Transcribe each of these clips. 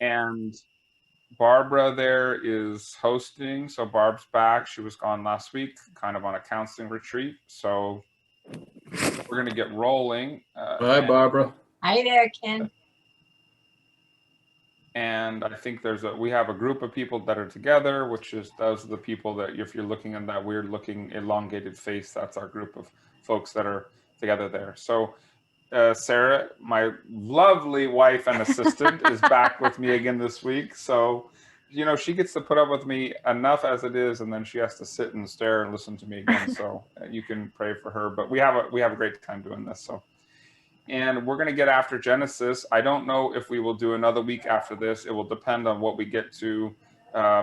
And Barbara there is hosting. So Barb's back. She was gone last week, kind of on a counseling retreat. So we're going to get rolling. Hi, Barbara. Hi there, Ken. And I think we have a group of people that are together, which is those are the people that if you're looking at that weird looking elongated face, that's our group of folks that are together there. So Sarah, my lovely wife and assistant, is back with me again this week. So, she gets to put up with me enough as it is, and then she has to sit and stare and listen to me again. So you can pray for her. But we have a great time doing this. So, and we're going to get after Genesis. I don't know if we will do another week after this. It will depend on what we get to.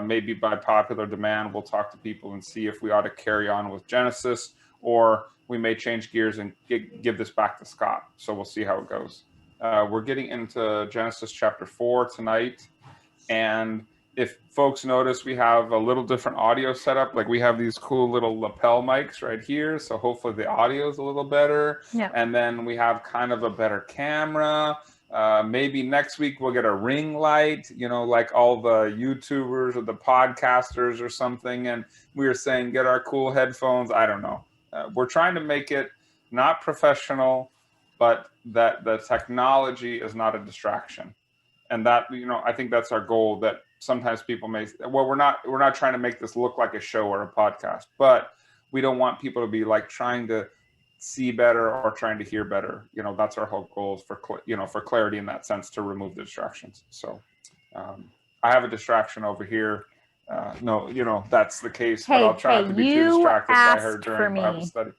Maybe by popular demand, we'll talk to people and see if we ought to carry on with Genesis, or we may change gears and give this back to Scott. So we'll see how it goes. We're getting into Genesis chapter 4 tonight. And if folks notice, we have a little different audio setup. Like we have these cool little lapel mics right here. So hopefully the audio is a little better. Yeah. And then we have kind of a better camera. Maybe next week we'll get a ring light, like all the YouTubers or the podcasters or something. And we were saying, get our cool headphones. I don't know. We're trying to make it not professional, but that the technology is not a distraction. And that, I think that's our goal. That sometimes people may, well, we're not trying to make this look like a show or a podcast, but we don't want people to be like trying to see better or trying to hear better. That's our whole goal, for clarity in that sense, to remove the distractions. So I have a distraction over here. No, that's the case, but I'll try not to be too distracted by her during Bible study.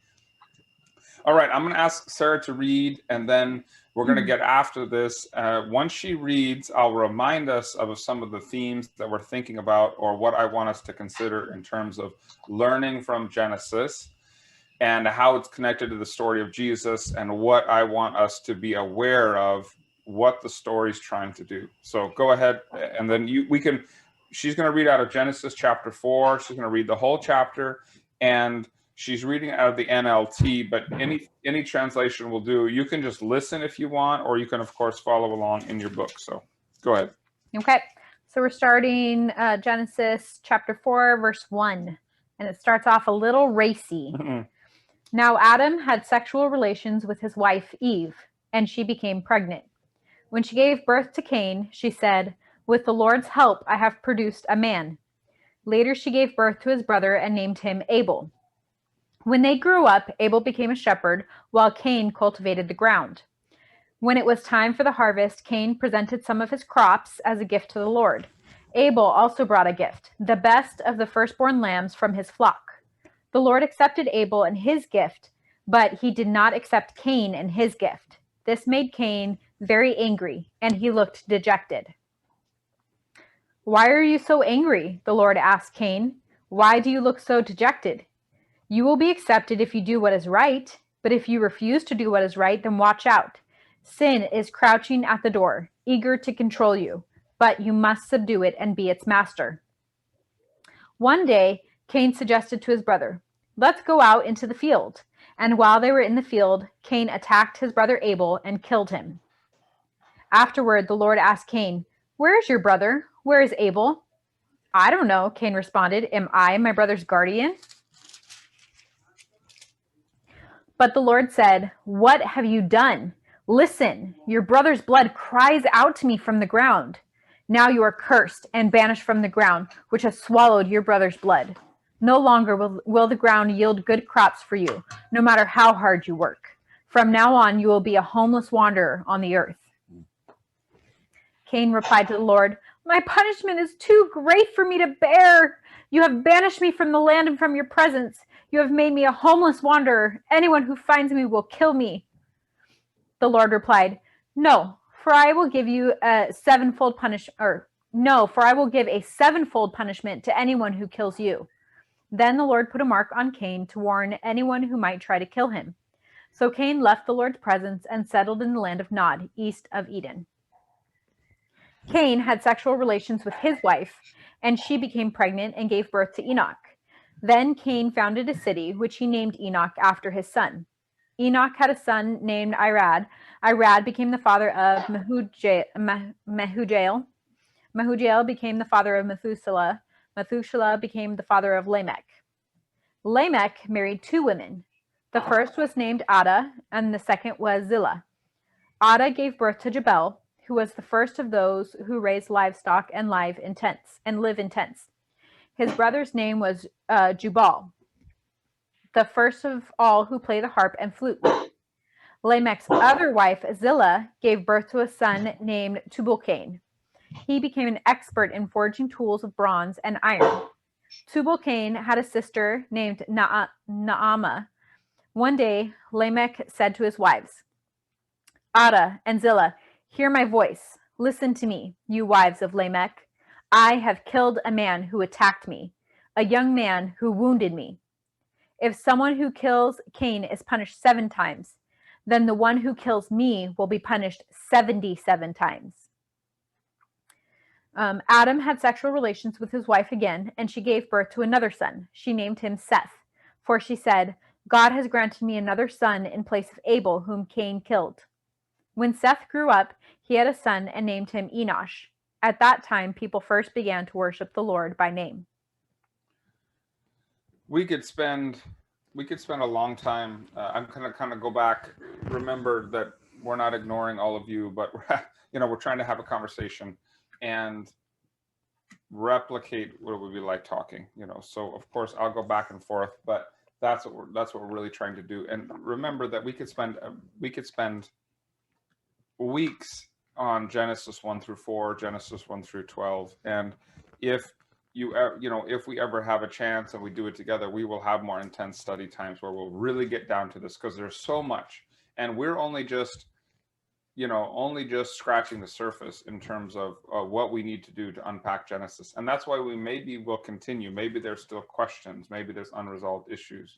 All right, I'm going to ask Sarah to read, and then we're going to get after this. Once she reads, I'll remind us of some of the themes that we're thinking about, or what I want us to consider in terms of learning from Genesis and how it's connected to the story of Jesus, and what I want us to be aware of, what the story's trying to do. So go ahead, and then she's going to read out of Genesis chapter 4. She's going to read the whole chapter, and she's reading out of the NLT, but any translation will do. You can just listen if you want, or you can, of course, follow along in your book. So go ahead. Okay. So we're starting Genesis chapter 4, verse 1. And it starts off a little racy. Now Adam had sexual relations with his wife Eve, and she became pregnant. When she gave birth to Cain, she said, "With the Lord's help, I have produced a man." Later she gave birth to his brother and named him Abel. When they grew up, Abel became a shepherd, while Cain cultivated the ground. When it was time for the harvest, Cain presented some of his crops as a gift to the Lord. Abel also brought a gift, the best of the firstborn lambs from his flock. The Lord accepted Abel and his gift, but he did not accept Cain and his gift. This made Cain very angry, and he looked dejected. "Why are you so angry?" the Lord asked Cain. "Why do you look so dejected? You will be accepted if you do what is right, but if you refuse to do what is right, then watch out. Sin is crouching at the door, eager to control you, but you must subdue it and be its master." One day, Cain suggested to his brother, "Let's go out into the field." And while they were in the field, Cain attacked his brother Abel and killed him. Afterward, the Lord asked Cain, "Where is your brother? Where is Abel?" "I don't know," Cain responded. "Am I my brother's guardian?" But the Lord said, "What have you done? Listen, your brother's blood cries out to me from the ground. Now you are cursed and banished from the ground, which has swallowed your brother's blood. No longer will the ground yield good crops for you, no matter how hard you work. From now on, you will be a homeless wanderer on the earth." Cain replied to the Lord, "My punishment is too great for me to bear. You have banished me from the land and from your presence. You have made me a homeless wanderer. Anyone who finds me will kill me." The Lord replied, "No, for I will give a sevenfold punishment to anyone who kills you." Then the Lord put a mark on Cain to warn anyone who might try to kill him. So Cain left the Lord's presence and settled in the land of Nod, east of Eden. Cain had sexual relations with his wife, and she became pregnant and gave birth to Enoch. Then Cain founded a city, which he named Enoch after his son. Enoch had a son named Irad. Irad became the father of Mehujael. Mehujael became the father of Methuselah. Methuselah became the father of Lamech. Lamech married 2 women. The first was named Ada, and the second was Zillah. Ada gave birth to Jabal, who was the first of those who raised livestock and live in tents. His brother's name was Jubal, the first of all who play the harp and flute. Lamech's other wife, Zillah, gave birth to a son named Tubal-Cain. He became an expert in forging tools of bronze and iron. Tubal-Cain had a sister named Naamah. One day, Lamech said to his wives, Ada and Zillah, hear my voice. Listen to me, you wives of Lamech. I have killed a man who attacked me, a young man who wounded me. If someone who kills Cain is punished 7 times, then the one who kills me will be punished 77 times. Adam had sexual relations with his wife again, and she gave birth to another son. She named him Seth, for she said, God has granted me another son in place of Abel, whom Cain killed. When Seth grew up, he had a son and named him Enosh. At that time, people first began to worship the Lord by name. We could spend a long time. I'm going to kind of go back. Remember that we're not ignoring all of you, but we're trying to have a conversation and replicate what it would be like talking. So of course I'll go back and forth, but that's what we're really trying to do. And remember that we could spend weeks on Genesis 1 through 4, Genesis 1 through 12, and if we ever have a chance and we do it together, we will have more intense study times where we'll really get down to this, because there's so much, and we're only just scratching the surface in terms of what we need to do to unpack Genesis. And that's why we'll continue. Maybe there's still questions, maybe there's unresolved issues,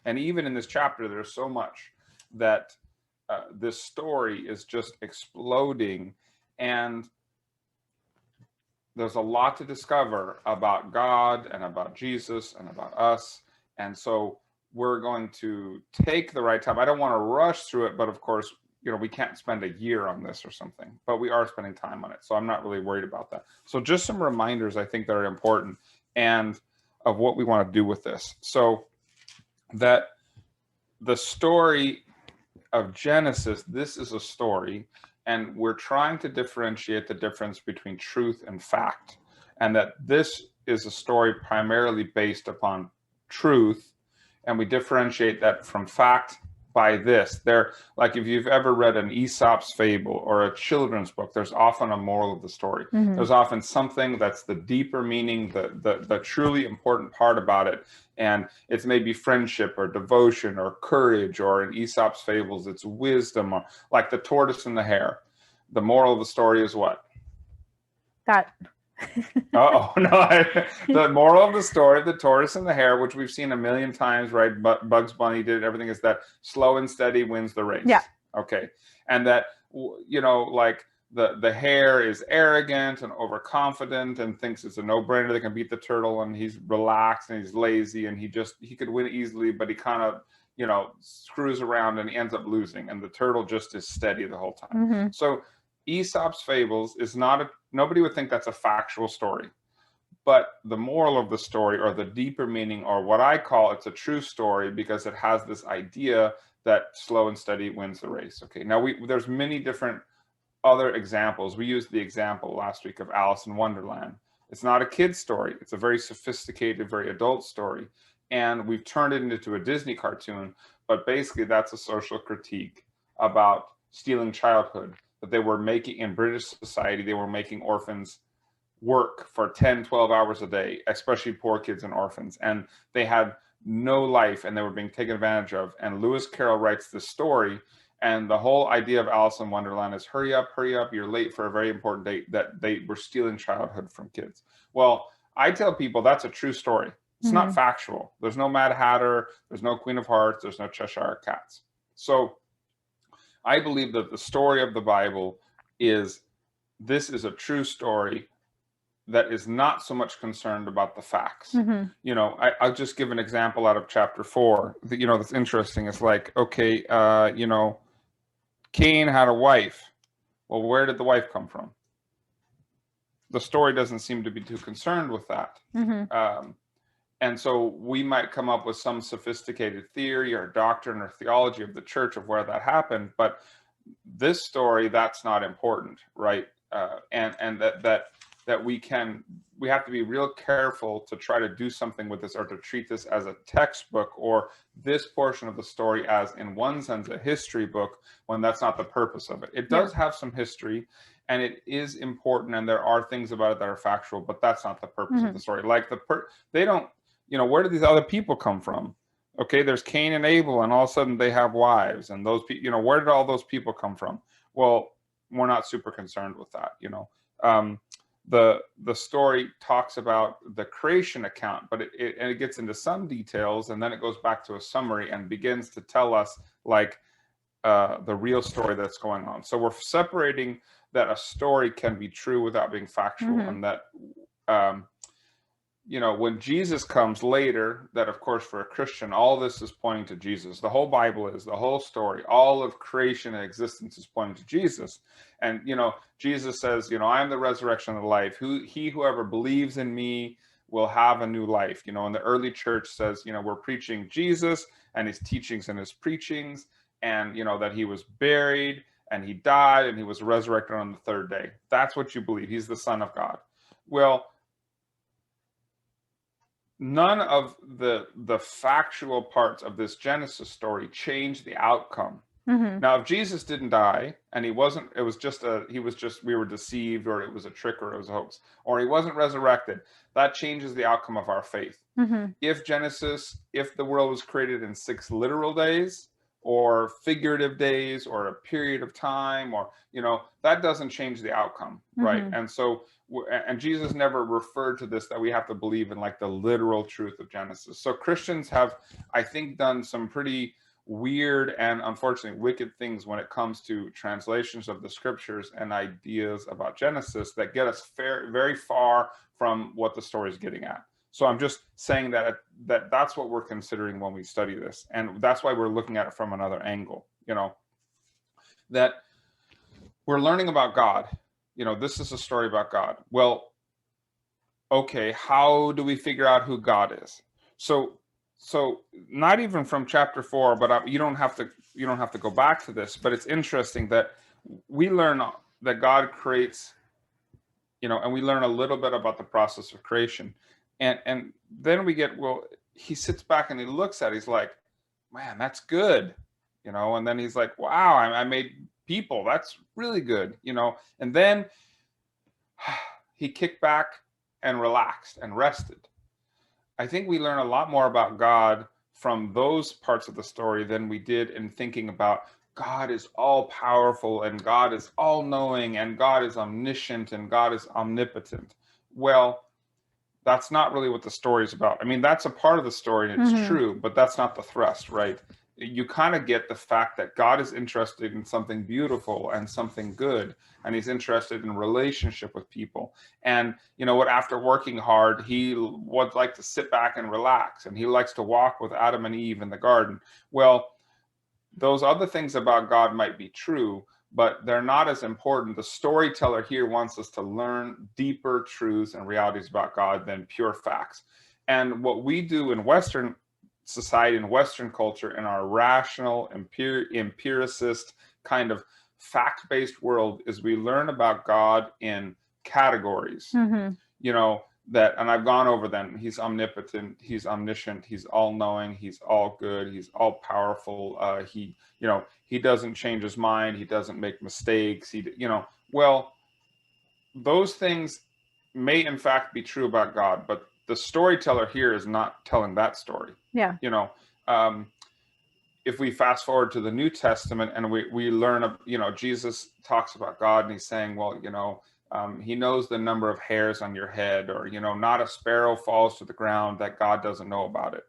and even in this chapter, there's so much that this story is just exploding, and there's a lot to discover about God and about Jesus and about us. And so we're going to take the right time. I don't want to rush through it, but of course, we can't spend a year on this or something, but we are spending time on it. So I'm not really worried about that. So just some reminders I think that are important and of what we want to do with this. So that the story of Genesis, this is a story, and we're trying to differentiate the difference between truth and fact, and that this is a story primarily based upon truth, and we differentiate that from fact by this. Like if you've ever read an Aesop's fable or a children's book, there's often a moral of the story. Mm-hmm. There's often something that's the deeper meaning, the truly important part about it. And it's maybe friendship or devotion or courage, or in Aesop's fables, it's wisdom, or like the tortoise and the hare. The moral of the story is what? That. No. The moral of the story of the tortoise and the hare, which we've seen a million times, right? But Bugs Bunny did everything, is that slow and steady wins the race. Yeah. Okay. And that, like the hare is arrogant and overconfident and thinks it's a no-brainer. They can beat the turtle, and he's relaxed and he's lazy, and he could win easily, but he kind of, screws around and he ends up losing. And the turtle just is steady the whole time. Mm-hmm. So Aesop's fables is nobody would think that's a factual story, but the moral of the story, or the deeper meaning, or what I call, it's a true story because it has this idea that slow and steady wins the race. Okay. Now there's many different other examples. We used the example last week of Alice in Wonderland. It's not a kid's story. It's a very sophisticated, very adult story. And we've turned it into a Disney cartoon, but basically that's a social critique about stealing childhood. That they were making in British society, they were making orphans work for 10, 12 hours a day, especially poor kids and orphans. And they had no life, and they were being taken advantage of. And Lewis Carroll writes this story, and the whole idea of Alice in Wonderland is hurry up, you're late for a very important date, that they were stealing childhood from kids. Well, I tell people that's a true story. It's mm-hmm. not factual. There's no Mad Hatter, there's no Queen of Hearts, there's no Cheshire Cats. So I believe that the story of the Bible is a true story that is not so much concerned about the facts. Mm-hmm. I'll just give an example out of chapter 4. That's interesting. It's like, okay, Cain had a wife. Well, where did the wife come from? the story doesn't seem to be too concerned with that. And so we might come up with some sophisticated theory or doctrine or theology of the church of where that happened, but this story, that's not important, right? And that we have to be real careful to try to do something with this, or to treat this as a textbook, or this portion of the story as, in one sense, a history book, when that's not the purpose of it. It does have some history, and it is important, and there are things about it that are factual, but that's not the purpose of the story. Like they don't, where do these other people come from? Okay, there's Cain and Abel, and all of a sudden they have wives, and those people, where did all those people come from? Well, we're not super concerned with that. The story talks about the creation account, but it gets into some details, and then it goes back to a summary and begins to tell us like the real story that's going on. So we're separating that a story can be true without being factual, and that when Jesus comes later, that of course for a Christian, all this is pointing to Jesus. The whole Bible is, the whole story, all of creation and existence is pointing to Jesus. And, Jesus says, I am the resurrection and the life. Whoever believes in me will have a new life. And the early church says, we're preaching Jesus and his teachings and his preachings, and, that he was buried and he died and he was resurrected on the third day. That's what you believe. He's the Son of God. Well, none of the factual parts of this Genesis story change the outcome. Now, if Jesus didn't die and we were deceived, or it was a trick, or it was a hoax, or he wasn't resurrected, that changes the outcome of our faith. If the world was created in 6 literal days, or figurative days, or a period of time, or, that doesn't change the outcome, right? And so, and Jesus never referred to this, that we have to believe in like the literal truth of Genesis. So Christians have, I think, done some pretty weird and unfortunately wicked things when it comes to translations of the scriptures and ideas about Genesis that get us very far from what the story is getting at. So I'm just saying that's what we're considering when we study this, and that's why we're looking at it from another angle. That we're learning about God. This is a story about God. Well, okay, how do we figure out who God is? So not even from chapter 4, but you don't have to go back to this, but it's interesting that we learn that God creates, and we learn a little bit about the process of creation. And then we get, he sits back and he looks at it, he's like, man, that's good. And then he's like, wow, I made people. That's really good. And then he kicked back and relaxed and rested. I think we learn a lot more about God from those parts of the story than we did in thinking about God is all powerful, and God is all knowing, and God is omniscient, and God is omnipotent. Well, that's not really what the story is about. I mean, that's a part of the story, and it's true, but that's not the thrust, right? You kind of get the fact that God is interested in something beautiful and something good, and he's interested in relationship with people. And after working hard, he would like to sit back and relax, and he likes to walk with Adam and Eve in the garden. Well, those other things about God might be true, but they're not as important. The storyteller here wants us to learn deeper truths and realities about God than pure facts. And what we do in Western society and Western culture, in our rational, empiricist kind of fact-based world, is we learn about God in categories. That, and I've gone over them. He's omnipotent, he's omniscient, he's all-knowing, he's all good, he's all powerful. He doesn't change his mind, he doesn't make mistakes. Well, those things may in fact be true about God, but the storyteller here is not telling that story. Yeah. If we fast forward to the New Testament and we learn, Jesus talks about God, and he's saying, well, he knows the number of hairs on your head, or, not a sparrow falls to the ground that God doesn't know about it.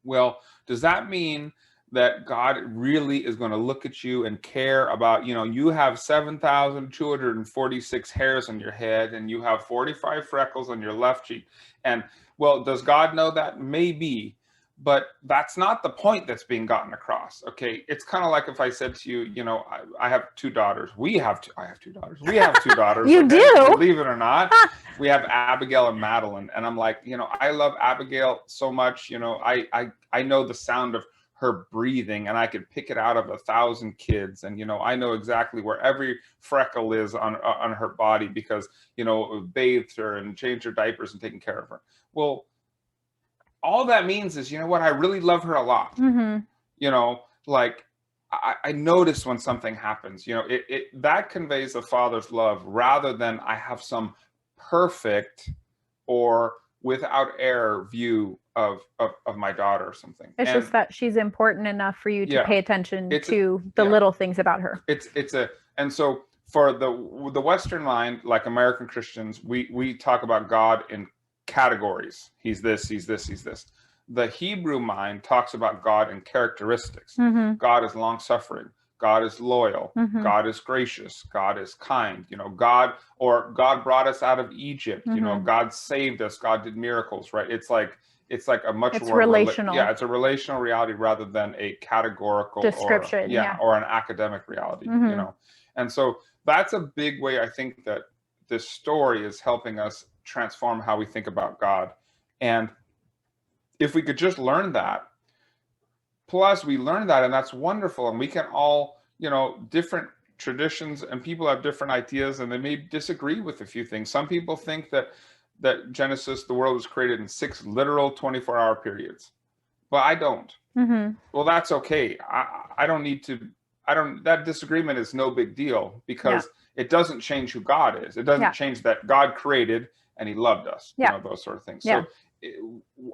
Well, does that mean that God really is going to look at you and care about, you have 7,246 hairs on your head, and you have 45 freckles on your left cheek? And well, does God know that? Maybe. but that's not the point that's being gotten across. Okay, it's kind of like if I said to you, you know, I have two daughters. I have two daughters. We have two daughters. You okay? do? Believe it or not, we have Abigail and Madeline, and I'm like, you know, I love Abigail so much. You know, I know the sound of her breathing, and I could pick it out of 1,000 kids, and you know, I know exactly where every freckle is on her body because you know, bathed her and changed her diapers and taken care of her. Well, all that means is, you know what, I really love her a lot. Mm-hmm. You know, like I notice when something happens, you know, it that conveys a father's love rather than I have some perfect or without error view of my daughter or something. It's And just that she's important enough for you to yeah, pay attention it's to the yeah, little things about her. and so for the Western mind, like American Christians, we talk about God in categories. He's this, he's this, he's this. The Hebrew mind talks about God in characteristics. Mm-hmm. God is long suffering. God is loyal. Mm-hmm. God is gracious. God is kind. You know, God brought us out of Egypt. Mm-hmm. You know, God saved us. God did miracles. Right? It's like a much It's more relational. it's a relational reality rather than a categorical description, or an academic reality. Mm-hmm. You know, and so that's a big way I think that this story is helping us transform how we think about God. And if we could just learn that, plus we learn that, and that's wonderful, and we can all, you know, different traditions and people have different ideas and they may disagree with a few things. Some people think that Genesis, the world was created in 6 literal 24-hour periods, but I don't. Mm-hmm. Well, that's okay. I don't need to. That disagreement is no big deal because it doesn't change who God is. It doesn't change that God created and He loved us. You know, those sort of things. So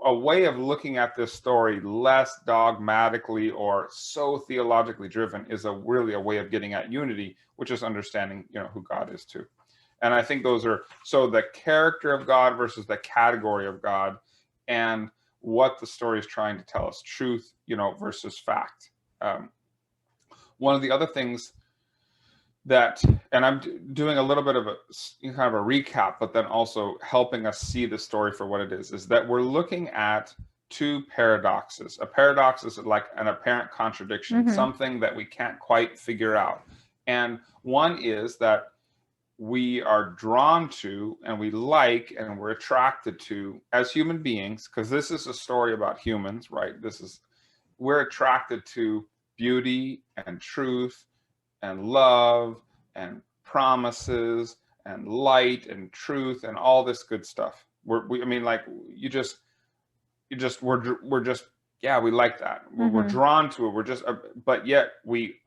a way of looking at this story less dogmatically or so theologically driven is really a way of getting at unity, which is understanding, you know, who God is too. And I think those are, so the character of God versus the category of God, and what the story is trying to tell us, truth, you know, versus fact. One of the other things that, and I'm doing a little bit of a kind of a recap, but then also helping us see the story for what it is that we're looking at 2 paradoxes. A paradox is like an apparent contradiction, something that we can't quite figure out. And one is that we are drawn to and we like and we're attracted to as human beings, because this is a story about humans, right? We're attracted to beauty and truth and love and promises and light and truth and all this good stuff. We're just we like that. We're drawn to it. We're just, but yet we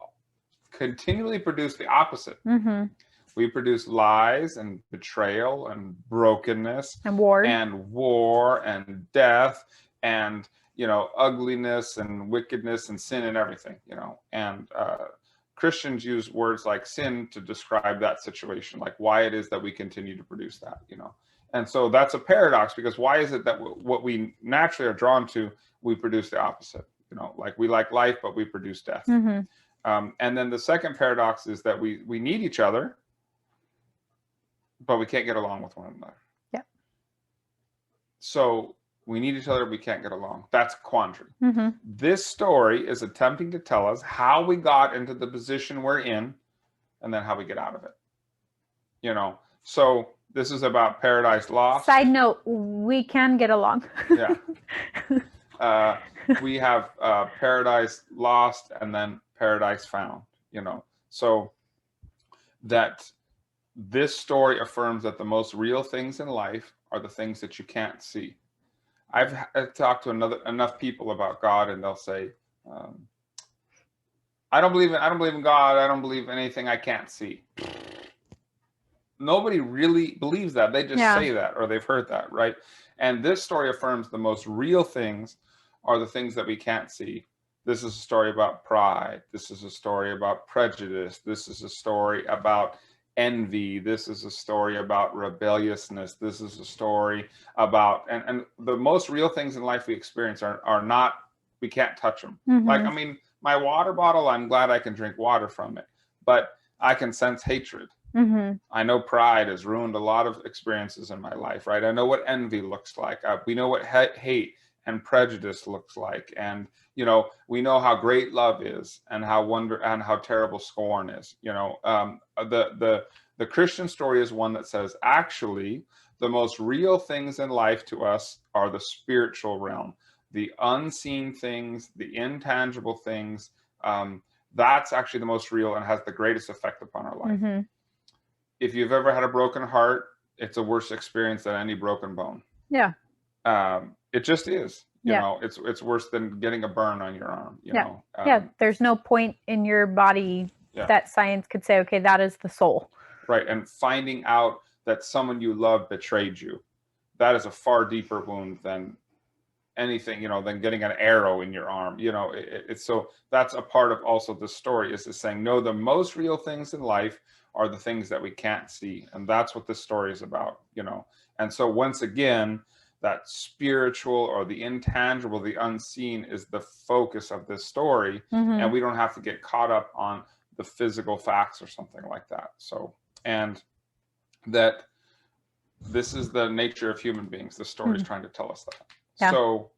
continually produce the opposite. Mm-hmm. We produce lies and betrayal and brokenness and war and death and, you know, ugliness and wickedness and sin and everything, you know. And Christians use words like sin to describe that situation, like why it is that we continue to produce that, you know. And so that's a paradox, because why is it that what we naturally are drawn to, we produce the opposite, you know, like we like life, but we produce death. Mm-hmm. And then the second paradox is that we need each other, but we can't get along with one another. Yeah. So we need each other, we can't get along. That's a quandary. Mm-hmm. This story is attempting to tell us how we got into the position we're in and then how we get out of it. You know, so this is about Paradise Lost. Side note, we can get along. Yeah. We have Paradise Lost and then Paradise Found, you know. So that this story affirms that the most real things in life are the things that you can't see. I've talked to enough people about God, and they'll say, I don't believe in God. I don't believe anything I can't see. Nobody really believes that. They just say that, or they've heard that, right? And this story affirms the most real things are the things that we can't see. This is a story about pride. This is a story about prejudice. This is a story about envy. This is a story about rebelliousness. This is a story about, and the most real things in life we experience are not, we can't touch them. Mm-hmm. Like, I mean, my water bottle, I'm glad I can drink water from it, but I can sense hatred. Mm-hmm. I know pride has ruined a lot of experiences in my life, right? I know what envy looks like. We know what hate and prejudice looks like. And, you know, we know how great love is and how terrible scorn is. You know, the Christian story is one that says, actually, the most real things in life to us are the spiritual realm, the unseen things, the intangible things. That's actually the most real and has the greatest effect upon our life. Mm-hmm. If you've ever had a broken heart, it's a worse experience than any broken bone. Yeah. It just is. You Yeah. know, it's worse than getting a burn on your arm. You Yeah. know. Yeah. There's no point in your body that science could say, okay, that is the soul. Right. And finding out that someone you love betrayed you, that is a far deeper wound than anything, you know, than getting an arrow in your arm. You know, it's so that's a part of also the story, is saying, no, the most real things in life are the things that we can't see. And that's what this story is about, you know. And so once again, that spiritual or the intangible, the unseen is the focus of this story. Mm-hmm. And we don't have to get caught up on the physical facts or something like that. So, and that this is the nature of human beings. The story is trying to tell us that. Yeah. So,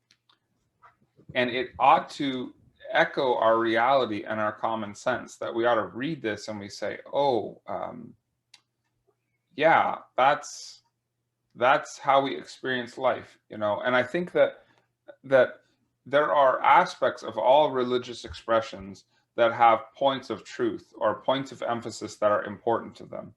and it ought to echo our reality and our common sense, that we ought to read this and we say, oh, yeah, that's how we experience life, you know. And I think that there are aspects of all religious expressions that have points of truth or points of emphasis that are important to them.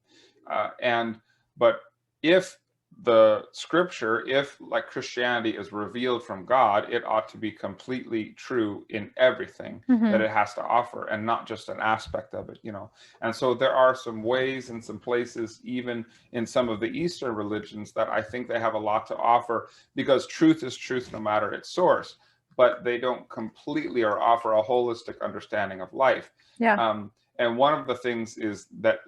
But if the scripture, if like Christianity is revealed from God, it ought to be completely true in everything that it has to offer, and not just an aspect of it, you know. And so there are some ways and some places, even in some of the Eastern religions, that I think they have a lot to offer, because truth is truth no matter its source, but they don't completely or offer a holistic understanding of life. Yeah. And one of the things is that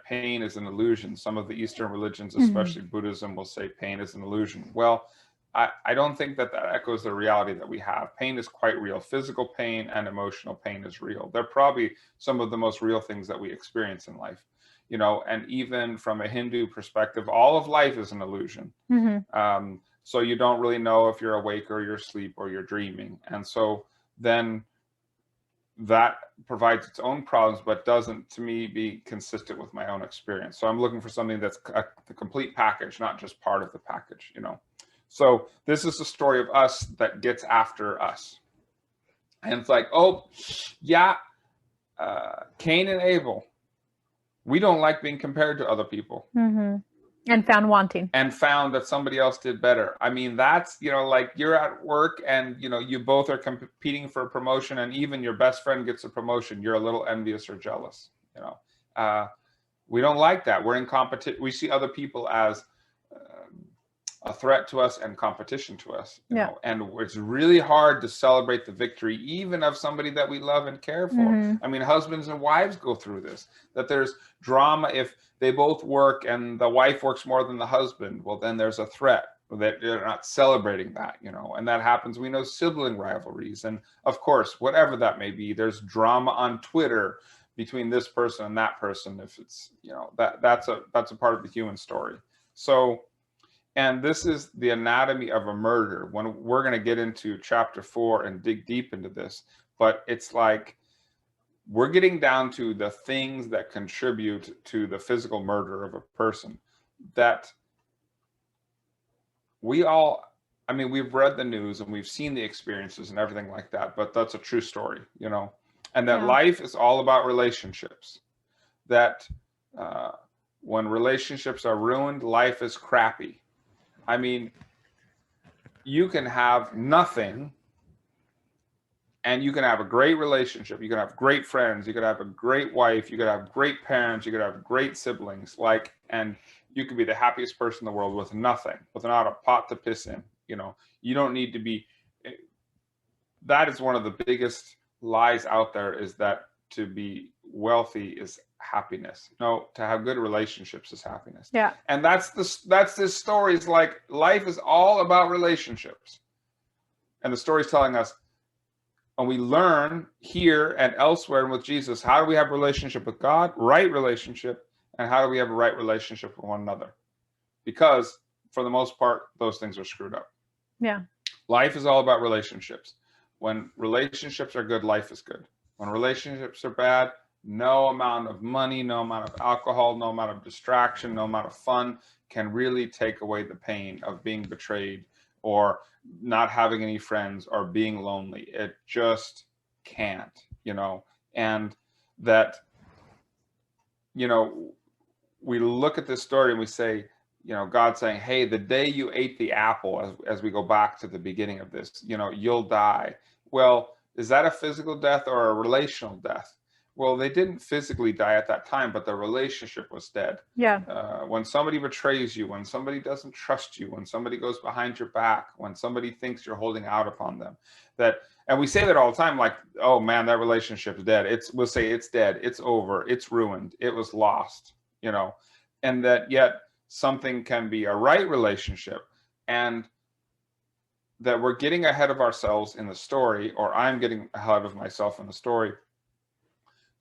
pain is an illusion. Some of the Eastern religions, especially Buddhism, will say pain is an illusion. Well, I don't think that echoes the reality that we have. Pain is quite real. Physical pain and emotional pain is real. They're probably some of the most real things that we experience in life. You know, and even from a Hindu perspective, all of life is an illusion. So you don't really know if you're awake or you're asleep or you're dreaming. And so then that provides its own problems, but doesn't, to me, be consistent with my own experience. So I'm looking for something that's the complete package, not just part of the package, you know. So this is the story of us that gets after us. And it's like, oh, yeah, Cain and Abel, we don't like being compared to other people. And found wanting. And found that somebody else did better. I mean, that's, you know, like you're at work and, you know, you both are competing for a promotion, and even your best friend gets a promotion. You're a little envious or jealous, you know. We don't like that. We're in competition. We see other people as a threat to us and competition to us, you know. And it's really hard to celebrate the victory, even of somebody that we love and care for. I mean, husbands and wives go through this, that there's drama. If they both work and the wife works more than the husband, well, then there's a threat that they're not celebrating that, you know. And that happens. We know sibling rivalries, and of course, whatever that may be, there's drama on Twitter between this person and that person. If it's, you know, that's a part of the human story. So, and this is the anatomy of a murder. When we're going to get into chapter 4 and dig deep into this, but it's like we're getting down to the things that contribute to the physical murder of a person. That we all, I mean, we've read the news and we've seen the experiences and everything like that, but that's a true story, you know. And that life is all about relationships. That when relationships are ruined, life is crappy. I mean, you can have nothing and you can have a great relationship. You can have great friends. You could have a great wife. You could have great parents. You could have great siblings. Like, and you could be the happiest person in the world with nothing, without a pot to piss in. You know, you don't need to be. That is one of the biggest lies out there, is that to be wealthy is happiness. No, to have good relationships is happiness. Yeah. And that's this story. Is like, life is all about relationships. And the story is telling us, and we learn here and elsewhere and with Jesus, how do we have a relationship with God, right relationship, and how do we have a right relationship with one another? Because for the most part, those things are screwed up. Yeah. Life is all about relationships. When relationships are good, life is good. When relationships are bad, no amount of money, no amount of alcohol, no amount of distraction, no amount of fun can really take away the pain of being betrayed or not having any friends or being lonely. It just can't, and that, we look at this story and we say, God saying, hey, the day you ate the apple, as we go back to the beginning of this, you'll die. Well, is that a physical death or a relational death? Well, they didn't physically die at that time, but the relationship was dead. Yeah. When somebody betrays you, when somebody doesn't trust you, when somebody goes behind your back, when somebody thinks you're holding out upon them, and we say that all the time, like, oh man, that relationship's dead. We'll say it's dead, it's over, it's ruined, it was lost, and that yet something can be a right relationship, and that we're getting ahead of ourselves in the story, or I'm getting ahead of myself in the story.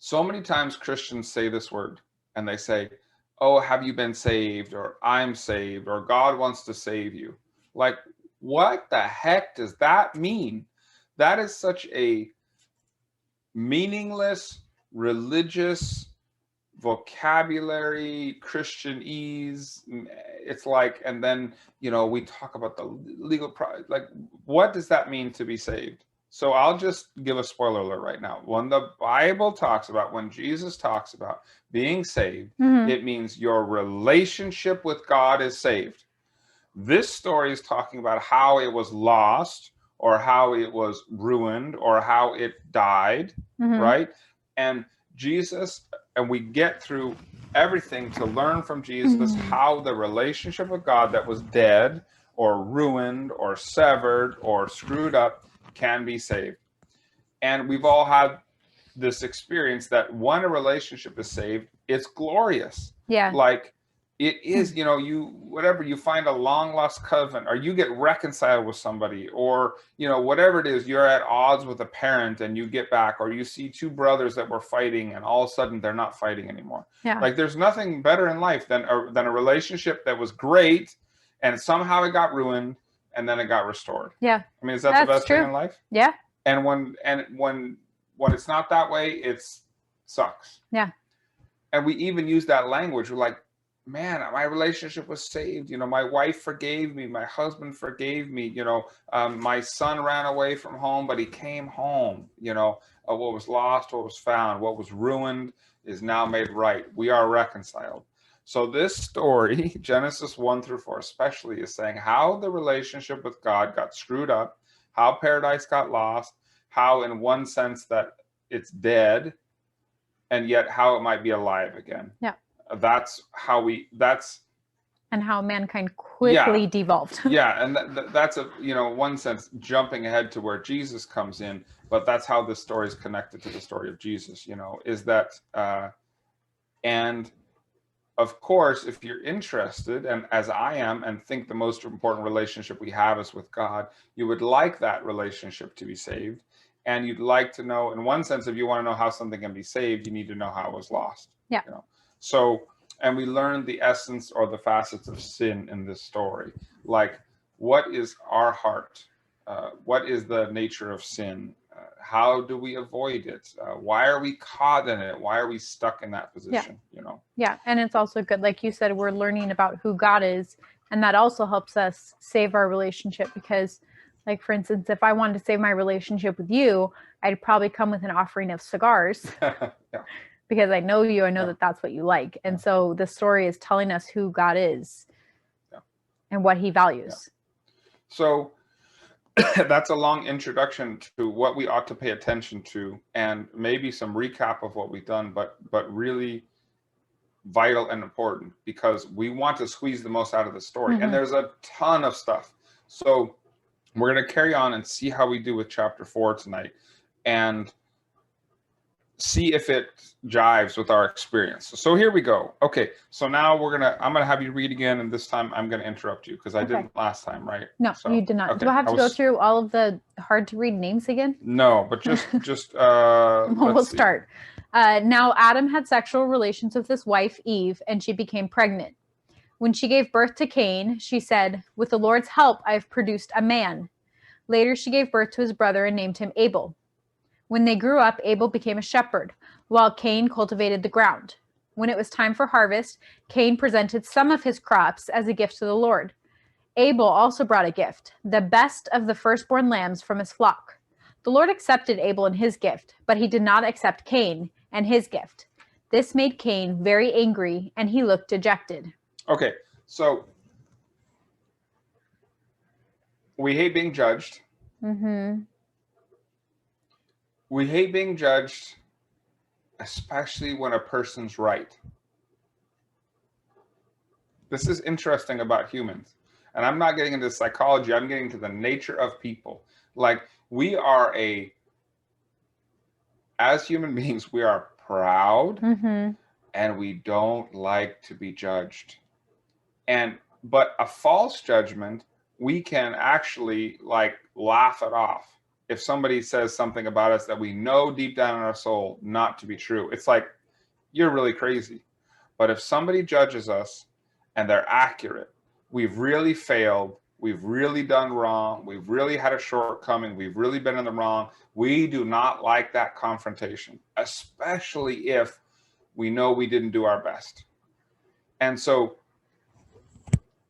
So many times Christians say this word and they say, oh, have you been saved? Or I'm saved, or God wants to save you. Like, what the heck does that mean? That is such a meaningless, religious, vocabulary, Christianese. It's like, and then, we talk about the legal, like, what does that mean to be saved? So I'll just give a spoiler alert right now. When the Bible talks about, when Jesus talks about being saved, it means your relationship with God is saved. This story is talking about how it was lost, or how it was ruined, or how it died, right? And Jesus, and we get through everything to learn from Jesus how the relationship with God that was dead or ruined or severed or screwed up can be saved. And we've all had this experience that when a relationship is saved, it's glorious. Yeah. Like, it is, you find a long lost covenant, or you get reconciled with somebody, or, whatever it is, you're at odds with a parent and you get back, or you see two brothers that were fighting and all of a sudden they're not fighting anymore. Yeah. Like, there's nothing better in life than a relationship that was great and somehow it got ruined and then it got restored. Yeah. I mean, is that the best thing in life? Yeah. And when it's not that way, it sucks. Yeah. And we even use that language. We're like, man, my relationship was saved. My wife forgave me. My husband forgave me. My son ran away from home, but he came home. What was lost, what was found, what was ruined is now made right. We are reconciled. So this story, Genesis 1-4 especially, is saying how the relationship with God got screwed up, how paradise got lost, how in one sense that it's dead, and yet how it might be alive again. Yeah. That's and how mankind quickly devolved. Yeah, and that's one sense jumping ahead to where Jesus comes in, but that's how this story is connected to the story of Jesus, is that, and of course, if you're interested, and as I am, and think the most important relationship we have is with God, you would like that relationship to be saved. And you'd like to know, in one sense, if you want to know how something can be saved, you need to know how it was lost. Yeah. So, and we learned the essence or the facets of sin in this story. Like, what is our heart? What is the nature of sin? How do we avoid it? Why are we caught in it? Why are we stuck in that position? Yeah. And it's also good, like you said, we're learning about who God is, and that also helps us save our relationship, because, like, for instance, if I wanted to save my relationship with you, I'd probably come with an offering of cigars. Yeah. Because I know you, I know that that's what you like. And so the story is telling us who God is and what he values. Yeah. So that's a long introduction to what we ought to pay attention to, and maybe some recap of what we've done, but really vital and important, because we want to squeeze the most out of the story. And there's a ton of stuff. So we're going to carry on and see how we do with chapter 4 tonight, and see if it jives with our experience. So here we go. Okay, so now I'm gonna have you read again, and this time I'm gonna interrupt you because I didn't last time, right? No, so, you did not. Okay. Do I have to go through all of the hard to read names again? No, but just we'll start. Now Adam had sexual relations with his wife Eve, and she became pregnant. When she gave birth to Cain, she said, "With the Lord's help, I have produced a man." Later, she gave birth to his brother and named him Abel. When they grew up, Abel became a shepherd, while Cain cultivated the ground. When it was time for harvest, Cain presented some of his crops as a gift to the Lord. Abel also brought a gift, the best of the firstborn lambs from his flock. The Lord accepted Abel and his gift, but he did not accept Cain and his gift. This made Cain very angry, and he looked dejected. Okay, so we hate being judged. Mm-hmm. We hate being judged, especially when a person's right. This is interesting about humans. And I'm not getting into psychology, I'm getting to the nature of people. Like, as human beings, we are proud, Mm-hmm. and we don't like to be judged. But a false judgment, we can actually like laugh it off. If somebody says something about us that we know deep down in our soul not to be true, it's like, you're really crazy. But if somebody judges us and they're accurate, we've really failed, we've really done wrong, we've really had a shortcoming, we've really been in the wrong, we do not like that confrontation, especially if we know we didn't do our best. And so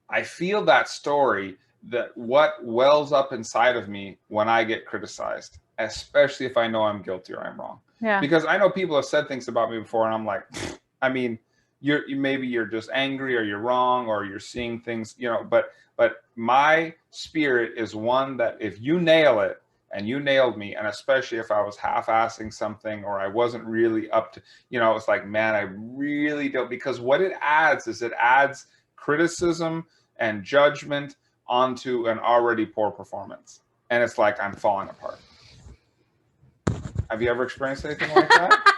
I feel that story, that what wells up inside of me when I get criticized, especially if I know I'm guilty or I'm wrong. Yeah. Because I know people have said things about me before, and I'm like, I mean, maybe you're just angry, or you're wrong, or you're seeing things, but my spirit is one that if you nail it, and you nailed me, and especially if I was half-assing something, or I wasn't really up to, it's like, man, I really don't, because what it adds is it adds criticism and judgment onto an already poor performance. And it's like, I'm falling apart. Have you ever experienced anything like that?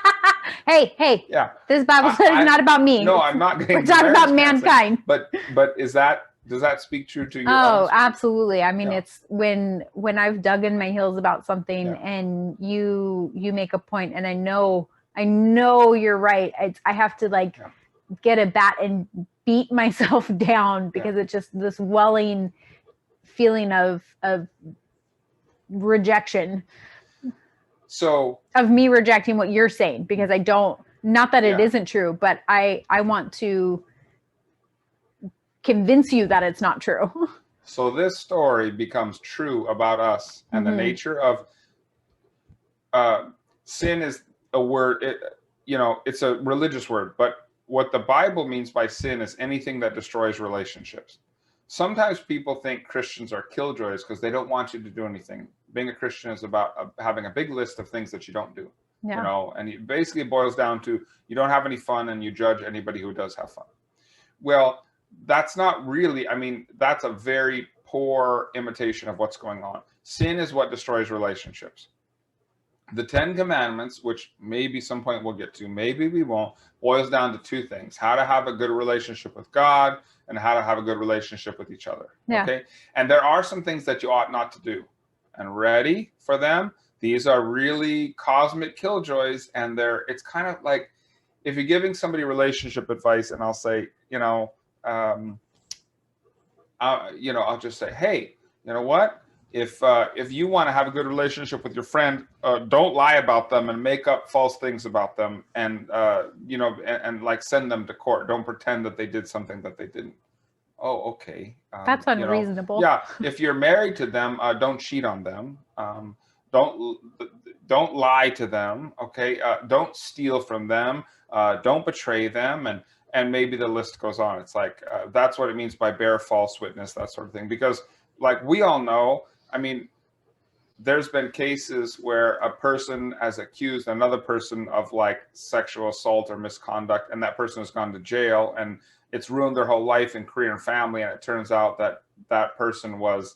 Hey. Yeah. This Bible study is not about me. No, I'm not getting. We're talking about mankind. But does that speak true to your? Oh, absolutely. I mean, Yeah. it's when I've dug in my heels about something, Yeah. and you make a point, and I know you're right. I have to get a bat and beat myself down, because it's just this welling feeling of rejection. So of me rejecting what you're saying, because I don't, not that it isn't true, but I want to convince you that it's not true. So this story becomes true about us, and the nature of sin is a word, it's a religious word, but what the Bible means by sin is anything that destroys relationships. Sometimes people think Christians are killjoys because they don't want you to do anything. Being a Christian is about having a big list of things that you don't do, and it basically boils down to you don't have any fun, and you judge anybody who does have fun. Well, that's not really, that's a very poor imitation of what's going on. Sin is what destroys relationships. The 10 Commandments, which maybe some point we'll get to, maybe we won't, boils down to two things: how to have a good relationship with God, and how to have a good relationship with each other. Yeah. Okay. And there are some things that you ought not to do. And ready for them? These are really cosmic killjoys, and it's kind of like if you're giving somebody relationship advice, and I'll say, I'll just say, hey, you know what? If you want to have a good relationship with your friend, don't lie about them and make up false things about them, and like send them to court. Don't pretend that they did something that they didn't. Oh, okay. That's unreasonable. Yeah. If you're married to them, don't cheat on them. Don't lie to them. Okay. Don't steal from them. Don't betray them. And maybe the list goes on. It's like, that's what it means by bear false witness, that sort of thing. Because like we all know, there's been cases where a person has accused another person of like sexual assault or misconduct, and that person has gone to jail, and it's ruined their whole life and career and family. And it turns out that that person was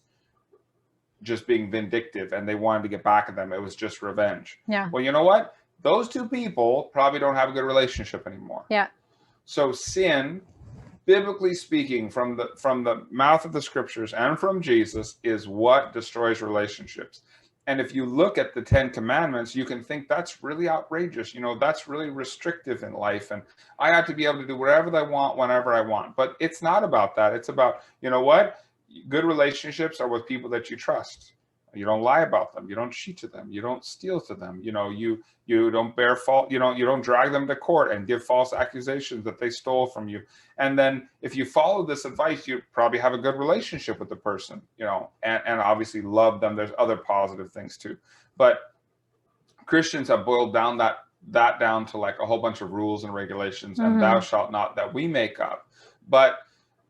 just being vindictive, and they wanted to get back at them. It was just revenge. Yeah. Well, you know what? Those two people probably don't have a good relationship anymore. Yeah. So sin, biblically speaking, from the mouth of the scriptures and from Jesus, is what destroys relationships. And if you look at the 10 Commandments, you can think that's really outrageous. That's really restrictive in life, and I ought to be able to do whatever I want, whenever I want. But it's not about that. It's about, good relationships are with people that you trust. You don't lie about them. You don't cheat to them. You don't steal to them. You don't bear fault. You don't drag them to court and give false accusations that they stole from you. And then if you follow this advice, you probably have a good relationship with the person, and obviously love them. There's other positive things too. But Christians have boiled down that down to like a whole bunch of rules and regulations and thou shalt not that we make up. But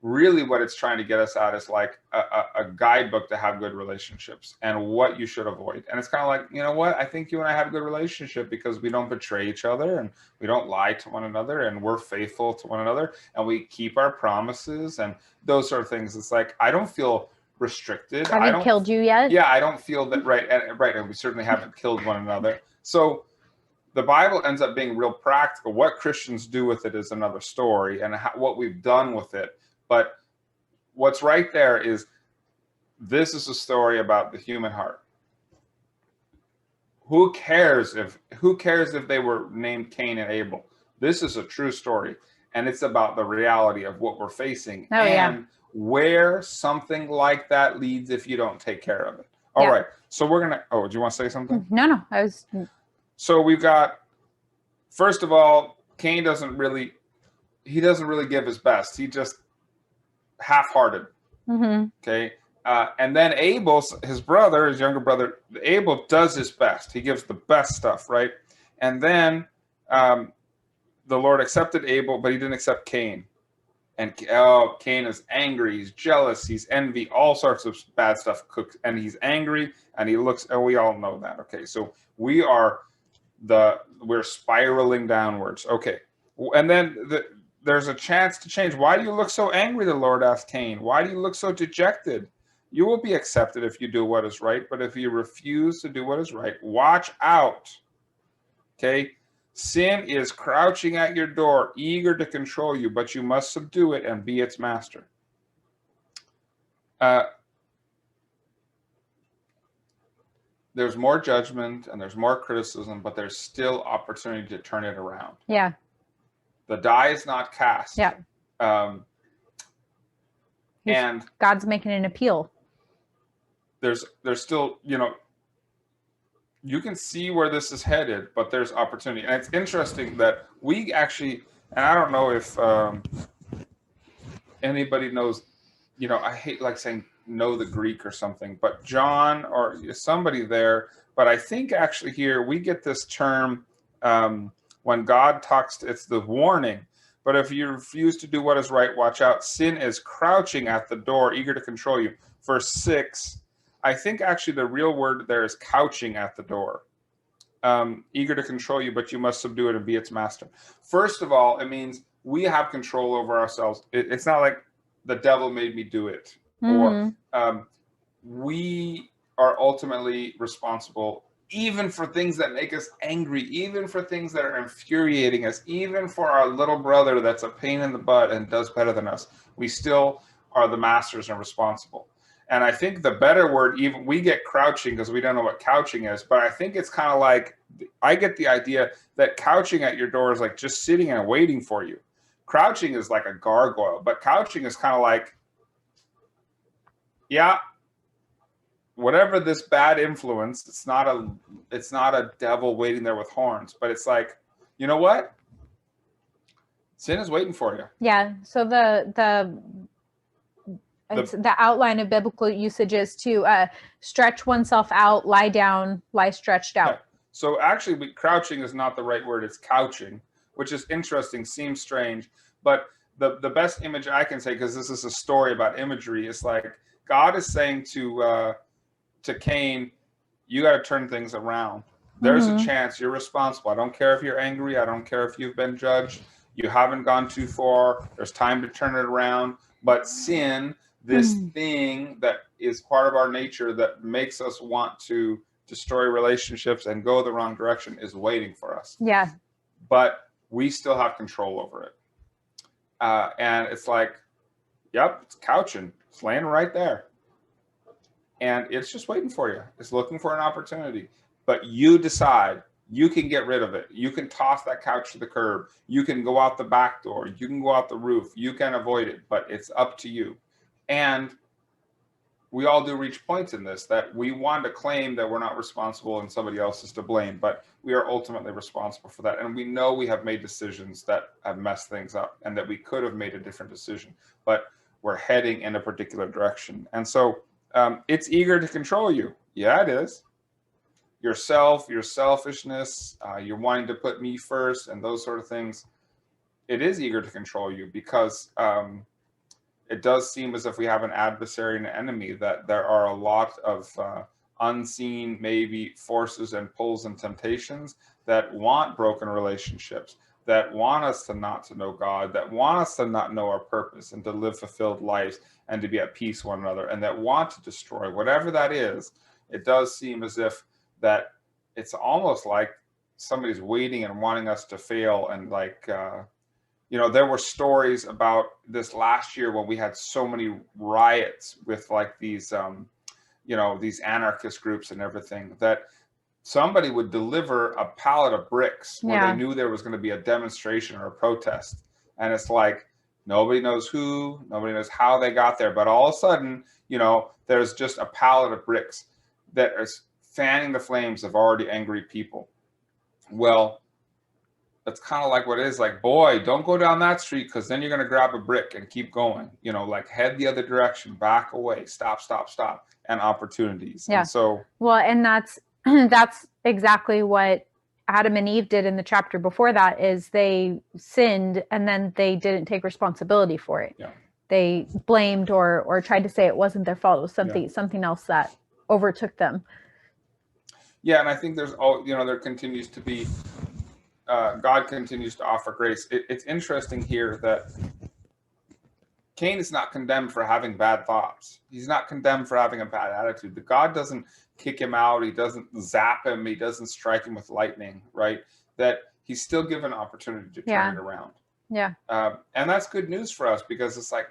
really what it's trying to get us at is like a guidebook to have good relationships and what you should avoid. And it's kind of like, you know what? I think you and I have a good relationship because we don't betray each other and we don't lie to one another and we're faithful to one another and we keep our promises and those sort of things. It's like, I don't feel restricted. Have you killed you yet? Yeah, I don't feel that, right. And we certainly haven't killed one another. So the Bible ends up being real practical. What Christians do with it is another story and what we've done with it. But what's right there is this is a story about the human heart. Who cares if they were named Cain and Abel? This is a true story. And it's about the reality of what we're facing where something like that leads if you don't take care of it. All right. So we're going to, do you want to say something? No. So we've got, first of all, Cain doesn't really give his best. He just half-hearted. Okay. And then Abel, his younger brother, Abel does his best. He gives the best stuff, right? And then the Lord accepted Abel, but he didn't accept Cain. And Cain is angry, he's jealous, he's envy, all sorts of bad stuff cooks, and he's angry, and he looks, and we all know that. Okay, so we're spiraling downwards. Okay, and then there's a chance to change. Why do you look so angry? The Lord asked Cain. Why do you look so dejected? You will be accepted if you do what is right, but if you refuse to do what is right, watch out. Okay. Sin is crouching at your door, eager to control you, but you must subdue it and be its master. There's more judgment and there's more criticism, but there's still opportunity to turn it around. Yeah. The die is not cast. Yeah. And God's making an appeal. There's still, you can see where this is headed, but there's opportunity. And it's interesting that we actually, and I don't know if anybody knows, I hate like saying know the Greek or something, but John or somebody there, but I think actually here we get this term when God talks, it's the warning. But if you refuse to do what is right, watch out. Sin is crouching at the door, eager to control you. Verse 6, I think actually the real word there is couching at the door. Eager to control you, but you must subdue it and be its master. First of all, it means we have control over ourselves. It's not like the devil made me do it. Or we are ultimately responsible even for things that make us angry, even for things that are infuriating us, even for our little brother that's a pain in the butt and does better than us. We still are the masters and responsible. And I think the better word, even we get crouching because we don't know what couching is, but I think it's kind of like, I get the idea that couching at your door is like just sitting and waiting for you. Crouching is like a gargoyle, but couching is kind of like, whatever this bad influence, it's not a devil waiting there with horns, but it's like, you know what? Sin is waiting for you. Yeah. So the outline of biblical usage is to stretch oneself out, lie down, lie stretched out. Yeah. So actually, crouching is not the right word. It's couching, which is interesting, seems strange. But the best image I can say, because this is a story about imagery, is like God is saying to Cain, you got to turn things around. There's a chance you're responsible. I don't care if you're angry. I don't care if you've been judged. You haven't gone too far. There's time to turn it around. But sin, this thing that is part of our nature that makes us want to destroy relationships and go the wrong direction, is waiting for us. Yeah. But we still have control over it. And it's like, yep, it's couching. It's laying right there. And it's just waiting for you. It's looking for an opportunity. But you decide. You can get rid of it. You can toss that couch to the curb. You can go out the back door. You can go out the roof. You can avoid it. But it's up to you. And we all do reach points in this that we want to claim that we're not responsible and somebody else is to blame, but we are ultimately responsible for that. And we know we have made decisions that have messed things up and that we could have made a different decision, but we're heading in a particular direction. And so it's eager to control you. Yeah, it is. Yourself, your selfishness, you're wanting to put me first and those sort of things. It is eager to control you because it does seem as if we have an adversary and an enemy, that there are a lot of unseen maybe forces and pulls and temptations that want broken relationships, that want us to not to know God, that want us to not know our purpose and to live fulfilled lives and to be at peace with one another, and that want to destroy whatever that is. It does seem as if that it's almost like somebody's waiting and wanting us to fail. And like there were stories about this last year when we had so many riots with like these these anarchist groups and everything, that somebody would deliver a pallet of bricks when they knew there was going to be a demonstration or a protest. And it's like, nobody knows who, nobody knows how they got there. But all of a sudden, there's just a pallet of bricks that is fanning the flames of already angry people. Well, that's kind of like what it is. Like, boy, don't go down that street, because then you're going to grab a brick and keep going. Like head the other direction, back away, stop, and opportunities. Yeah. And so, well, and that's exactly what Adam and Eve did in the chapter before that. Is they sinned and then they didn't take responsibility for it. Yeah. They blamed or tried to say it wasn't their fault. It was something else that overtook them. Yeah, and I think there's there continues to be. God continues to offer grace. It's interesting here that Cain is not condemned for having bad thoughts. He's not condemned for having a bad attitude. But God doesn't kick him out. He doesn't zap him. He doesn't strike him with lightning, right? That he's still given an opportunity to turn it around. Yeah. And that's good news for us, because it's like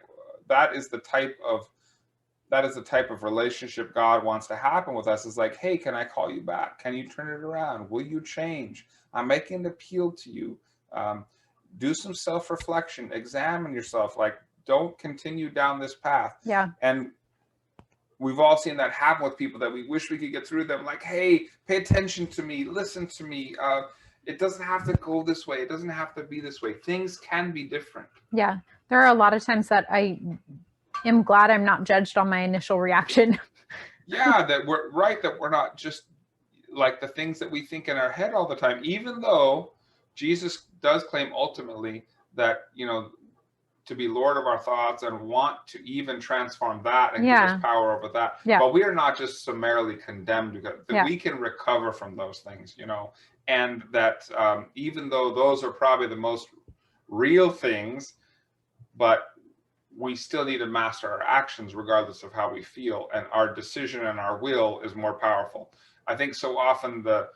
that is the type of relationship God wants to happen with us. Is like, hey, can I call you back? Can you turn it around? Will you change? I'm making an appeal to you. Do some self-reflection. Examine yourself. Like, don't continue down this path. Yeah. And we've all seen that happen with people that we wish we could get through them. Like, hey, pay attention to me. Listen to me. It doesn't have to go this way. It doesn't have to be this way. Things can be different. Yeah. There are a lot of times that I am glad I'm not judged on my initial reaction. Yeah, that we're not just like the things that we think in our head all the time, even though Jesus does claim ultimately that, to be Lord of our thoughts and want to even transform that and give us power over that. Yeah. But we are not just summarily condemned, because we can recover from those things, and that even though those are probably the most real things, but we still need to master our actions regardless of how we feel, and our decision and our will is more powerful. I think so often the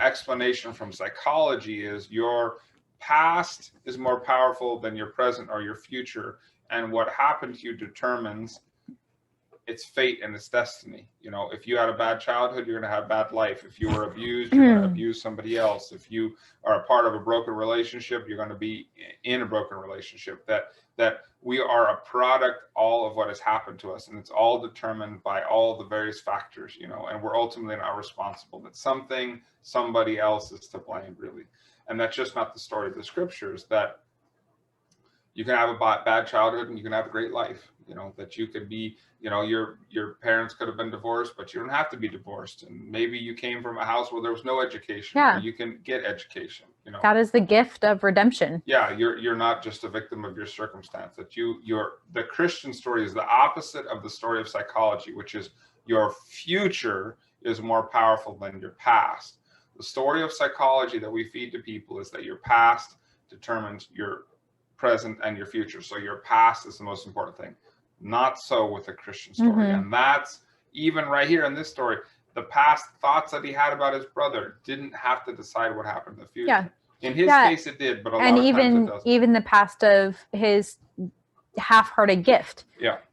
explanation from psychology is your past is more powerful than your present or your future, and what happened to you determines its fate and its destiny. If you had a bad childhood, you're going to have a bad life. If you were abused, you're going to abuse somebody else. If you are a part of a broken relationship, you're going to be in a broken relationship. That we are a product, all of what has happened to us, and it's all determined by all the various factors, and we're ultimately not responsible. That somebody else is to blame, really. And that's just not the story of the scriptures, that you can have a bad childhood and you can have a great life, that you could be, your parents could have been divorced, but you don't have to be divorced. And maybe you came from a house where there was no education. Yeah. You can get education, That is the gift of redemption. Yeah, you're not just a victim of your circumstance. That the Christian story is the opposite of the story of psychology, which is your future is more powerful than your past. The story of psychology that we feed to people is that your past determines your present and your future. So your past is the most important thing. Not so with a Christian story. Mm-hmm. And that's even right here in this story. The past thoughts that he had about his brother didn't have to decide what happened in the future. Yeah. In his case, it did, but a lot of times it doesn't. Even the past of his half-hearted gift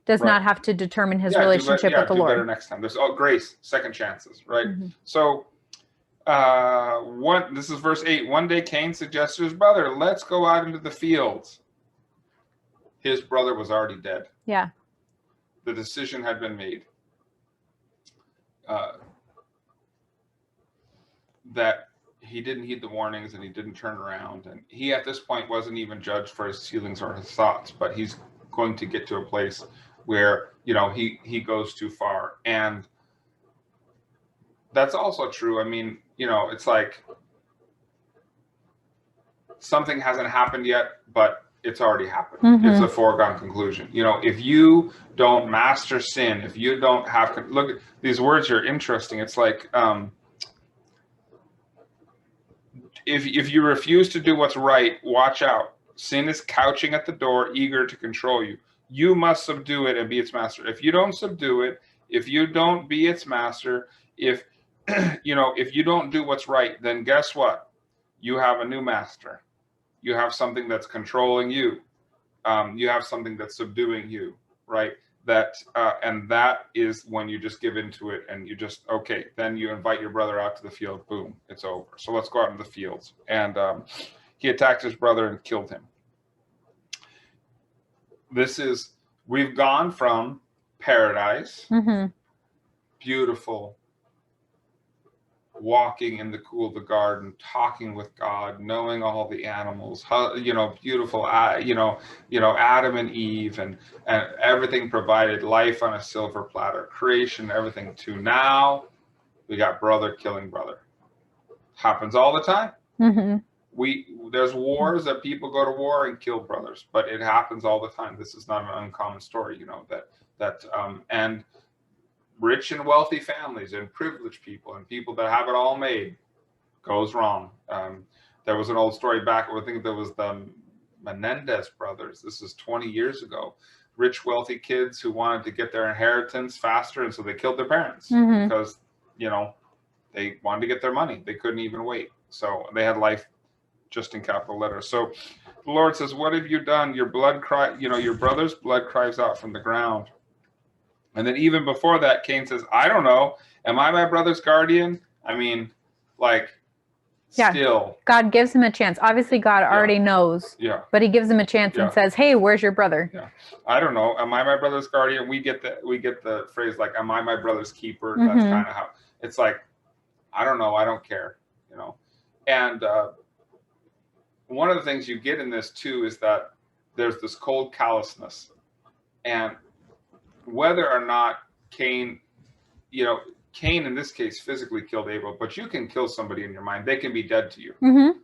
does not have to determine his relationship with the Lord. Do better next time. There's grace, second chances, right? Mm-hmm. So this is verse 8. One day Cain suggested to his brother, let's go out into the fields. His brother was already dead. Yeah. The decision had been made. that he didn't heed the warnings and he didn't turn around. And he, at this point, wasn't even judged for his feelings or his thoughts, but he's going to get to a place where, he goes too far. And that's also true. I mean, it's like something hasn't happened yet, but it's already happened. Mm-hmm. It's a foregone conclusion. If you don't master sin, if you don't have, look, these words are interesting. It's like, if you refuse to do what's right, watch out. Sin is couching at the door, eager to control you. You must subdue it and be its master. If you don't subdue it, if you don't be its master, if you don't do what's right, then guess what? You have a new master. You have something that's controlling you. You have something that's subduing you, right? And that is when you just give into it and you just, okay, then you invite your brother out to the field. Boom, it's over. So let's go out into the fields. And he attacked his brother and killed him. We've gone from paradise, mm-hmm. beautiful, walking in the cool of the garden, talking with God, knowing all the animals, beautiful, Adam and Eve and everything provided, life on a silver platter, creation, everything, to now we got brother killing brother. Happens all the time. Mm-hmm. There's wars that people go to war and kill brothers, but it happens all the time. This is not an uncommon story, and rich and wealthy families and privileged people and people that have it all made goes wrong. There was an old story back, I think there was the Menendez brothers. This is 20 years ago. Rich, wealthy kids who wanted to get their inheritance faster, and so they killed their parents mm-hmm. because, they wanted to get their money. They couldn't even wait. So they had life just in capital letters. So the Lord says, what have you done? Your brother's blood cries out from the ground. And then even before that, Cain says, I don't know. Am I my brother's guardian? I mean, still. God gives him a chance. Obviously, God already knows. Yeah. But he gives him a chance and says, hey, where's your brother? Yeah. I don't know. Am I my brother's guardian? We get the phrase am I my brother's keeper? Mm-hmm. That's kind of how it's like, I don't know. I don't care. And one of the things you get in this too is that there's this cold callousness. And whether or not Cain in this case physically killed Abel, but you can kill somebody in your mind. They can be dead to you. Mm-hmm.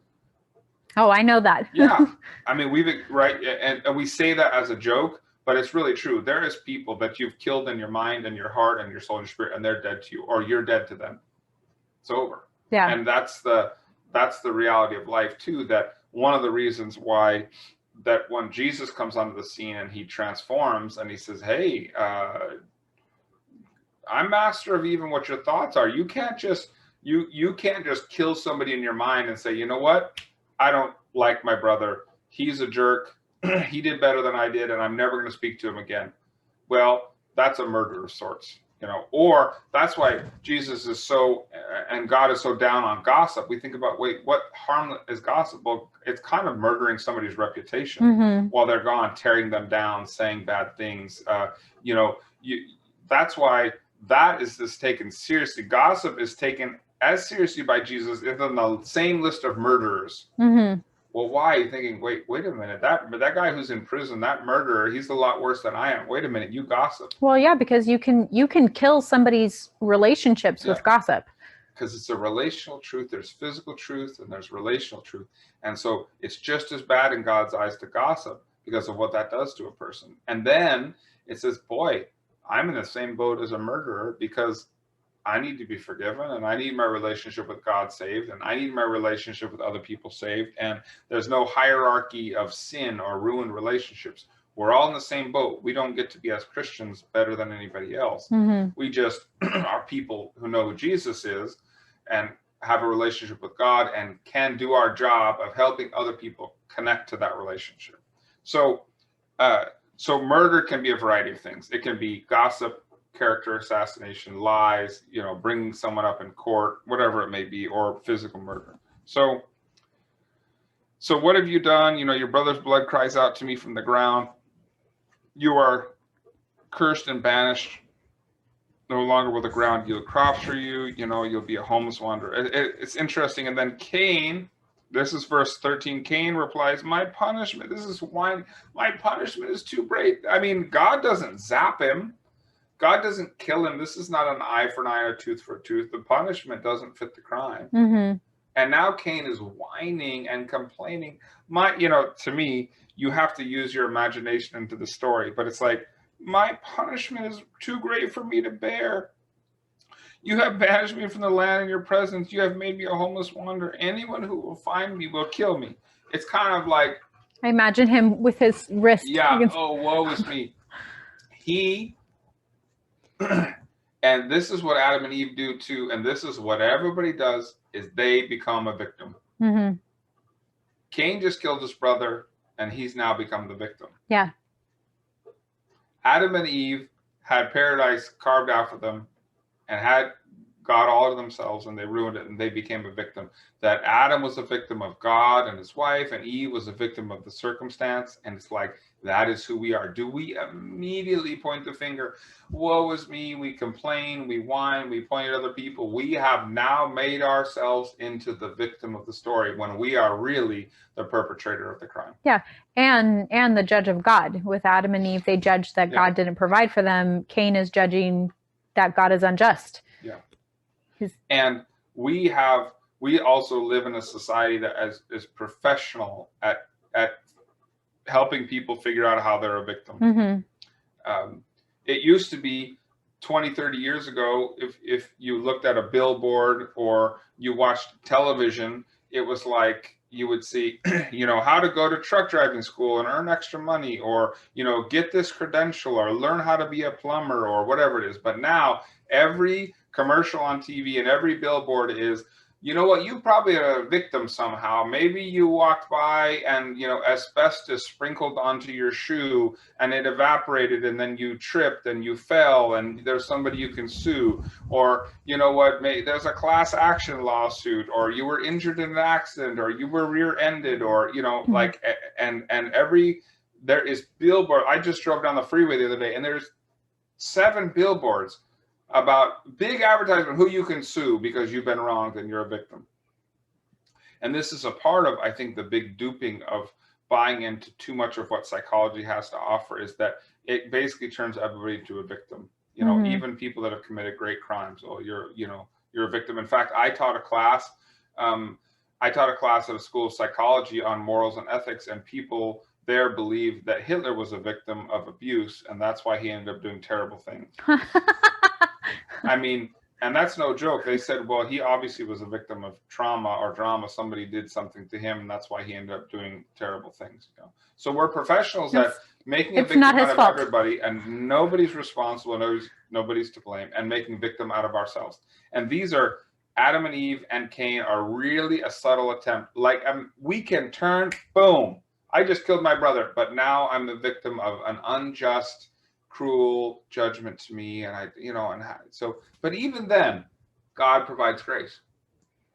Oh, I know that. Yeah. I mean, and we say that as a joke, but it's really true. There is people that you've killed in your mind and your heart and your soul and your spirit, and they're dead to you, or you're dead to them. It's over. Yeah. And that's the reality of life too, that one of the reasons why that when Jesus comes onto the scene and he transforms and he says, hey, I'm master of even what your thoughts are. You can't just kill somebody in your mind and say, you know what? I don't like my brother. He's a jerk. He did better than I did, and I'm never going to speak to him again. Well, that's a murder of sorts. Or that's why Jesus is so, and God is so down on gossip. We think about, wait, what harm is gossip? Well, it's kind of murdering somebody's reputation mm-hmm. while they're gone, tearing them down, saying bad things. That's why that is taken seriously. Gossip is taken as seriously by Jesus as in the same list of murderers. Mm-hmm. Well, why? You're thinking, wait a minute. That guy who's in prison, that murderer, he's a lot worse than I am. Wait a minute, you gossip. Well, yeah, because you can kill somebody's relationships with gossip. Because it's a relational truth. There's physical truth and there's relational truth. And so it's just as bad in God's eyes to gossip because of what that does to a person. And then it says, boy, I'm in the same boat as a murderer because I need to be forgiven and I need my relationship with God saved and I need my relationship with other people saved. And there's no hierarchy of sin or ruined relationships. We're all in the same boat. We don't get to be as Christians better than anybody else. Mm-hmm. We just are people who know who Jesus is and have a relationship with God and can do our job of helping other people connect to that relationship. So murder can be a variety of things. It can be gossip, character assassination, lies, bringing someone up in court, whatever it may be, or physical murder. So what have you done? Your brother's blood cries out to me from the ground. You are cursed and banished. no longer will the ground yield crops for you. You know, you'll be a homeless wanderer. It's interesting. And then Cain, this is verse 13. Cain replies, my punishment, this is why my punishment is too great. I mean, God doesn't zap him. God doesn't kill him. This is not an eye for an eye or tooth for a tooth. The punishment doesn't fit the crime. Mm-hmm. And now Cain is whining and complaining. To me, you have to use your imagination into the story. But it's like, my punishment is too great for me to bear. You have banished me from the land in your presence. You have made me a homeless wanderer. Anyone who will find me will kill me. It's kind of like, I imagine him with his wrist. yeah, oh, woe is me. And this is what Adam and Eve do too. And this is what everybody does, is they become a victim. Mm-hmm. Cain just killed his brother, and he's now become the victim. Yeah. Adam and Eve had paradise carved out for them and had God all to themselves, and they ruined it, and they became a victim. That Adam was a victim of God and his wife, and Eve was a victim of the circumstance. And it's like, that is who we are. Do we immediately point the finger? Woe is me. We complain, we whine, we point at other people. We have now made ourselves into the victim of the story when we are really the perpetrator of the crime. Yeah. And the judge of God. With Adam and Eve, they judged that God didn't provide for them. Cain is judging that God is unjust. Yeah. And we also live in a society that is professional at helping people figure out how they're a victim. Mm-hmm. It used to be 20, 30 years ago, if you looked at a billboard or you watched television, it was like you would see, how to go to truck driving school and earn extra money, or, get this credential, or learn how to be a plumber, or whatever it is. But now every commercial on TV and every billboard is, you know what, you probably are a victim somehow. Maybe you walked by and, asbestos sprinkled onto your shoe and it evaporated, and then you tripped and you fell and there's somebody you can sue. Or, there's a class action lawsuit, or you were injured in an accident, or you were rear-ended, or, there is billboard. I just drove down the freeway the other day, and there's 7 billboards about big advertisement, who you can sue because you've been wronged and you're a victim. And this is a part of, I think, the big duping of buying into too much of what psychology has to offer, is that it basically turns everybody into a victim. Even people that have committed great crimes. Oh, you're a victim. In fact, I taught a class at a school of psychology on morals and ethics, and people there believed that Hitler was a victim of abuse, and that's why he ended up doing terrible things. I mean, and that's no joke. They said, well, he obviously was a victim of trauma or drama. Somebody did something to him, and that's why he ended up doing terrible things. So we're professionals at making a victim out of everybody, and nobody's responsible, nobody's to blame, and making a victim out of ourselves. And these are, Adam and Eve and Cain are really a subtle attempt. Like, we can turn, boom, I just killed my brother, but now I'm the victim of an unjust, cruel judgment to me, and but even then, God provides grace.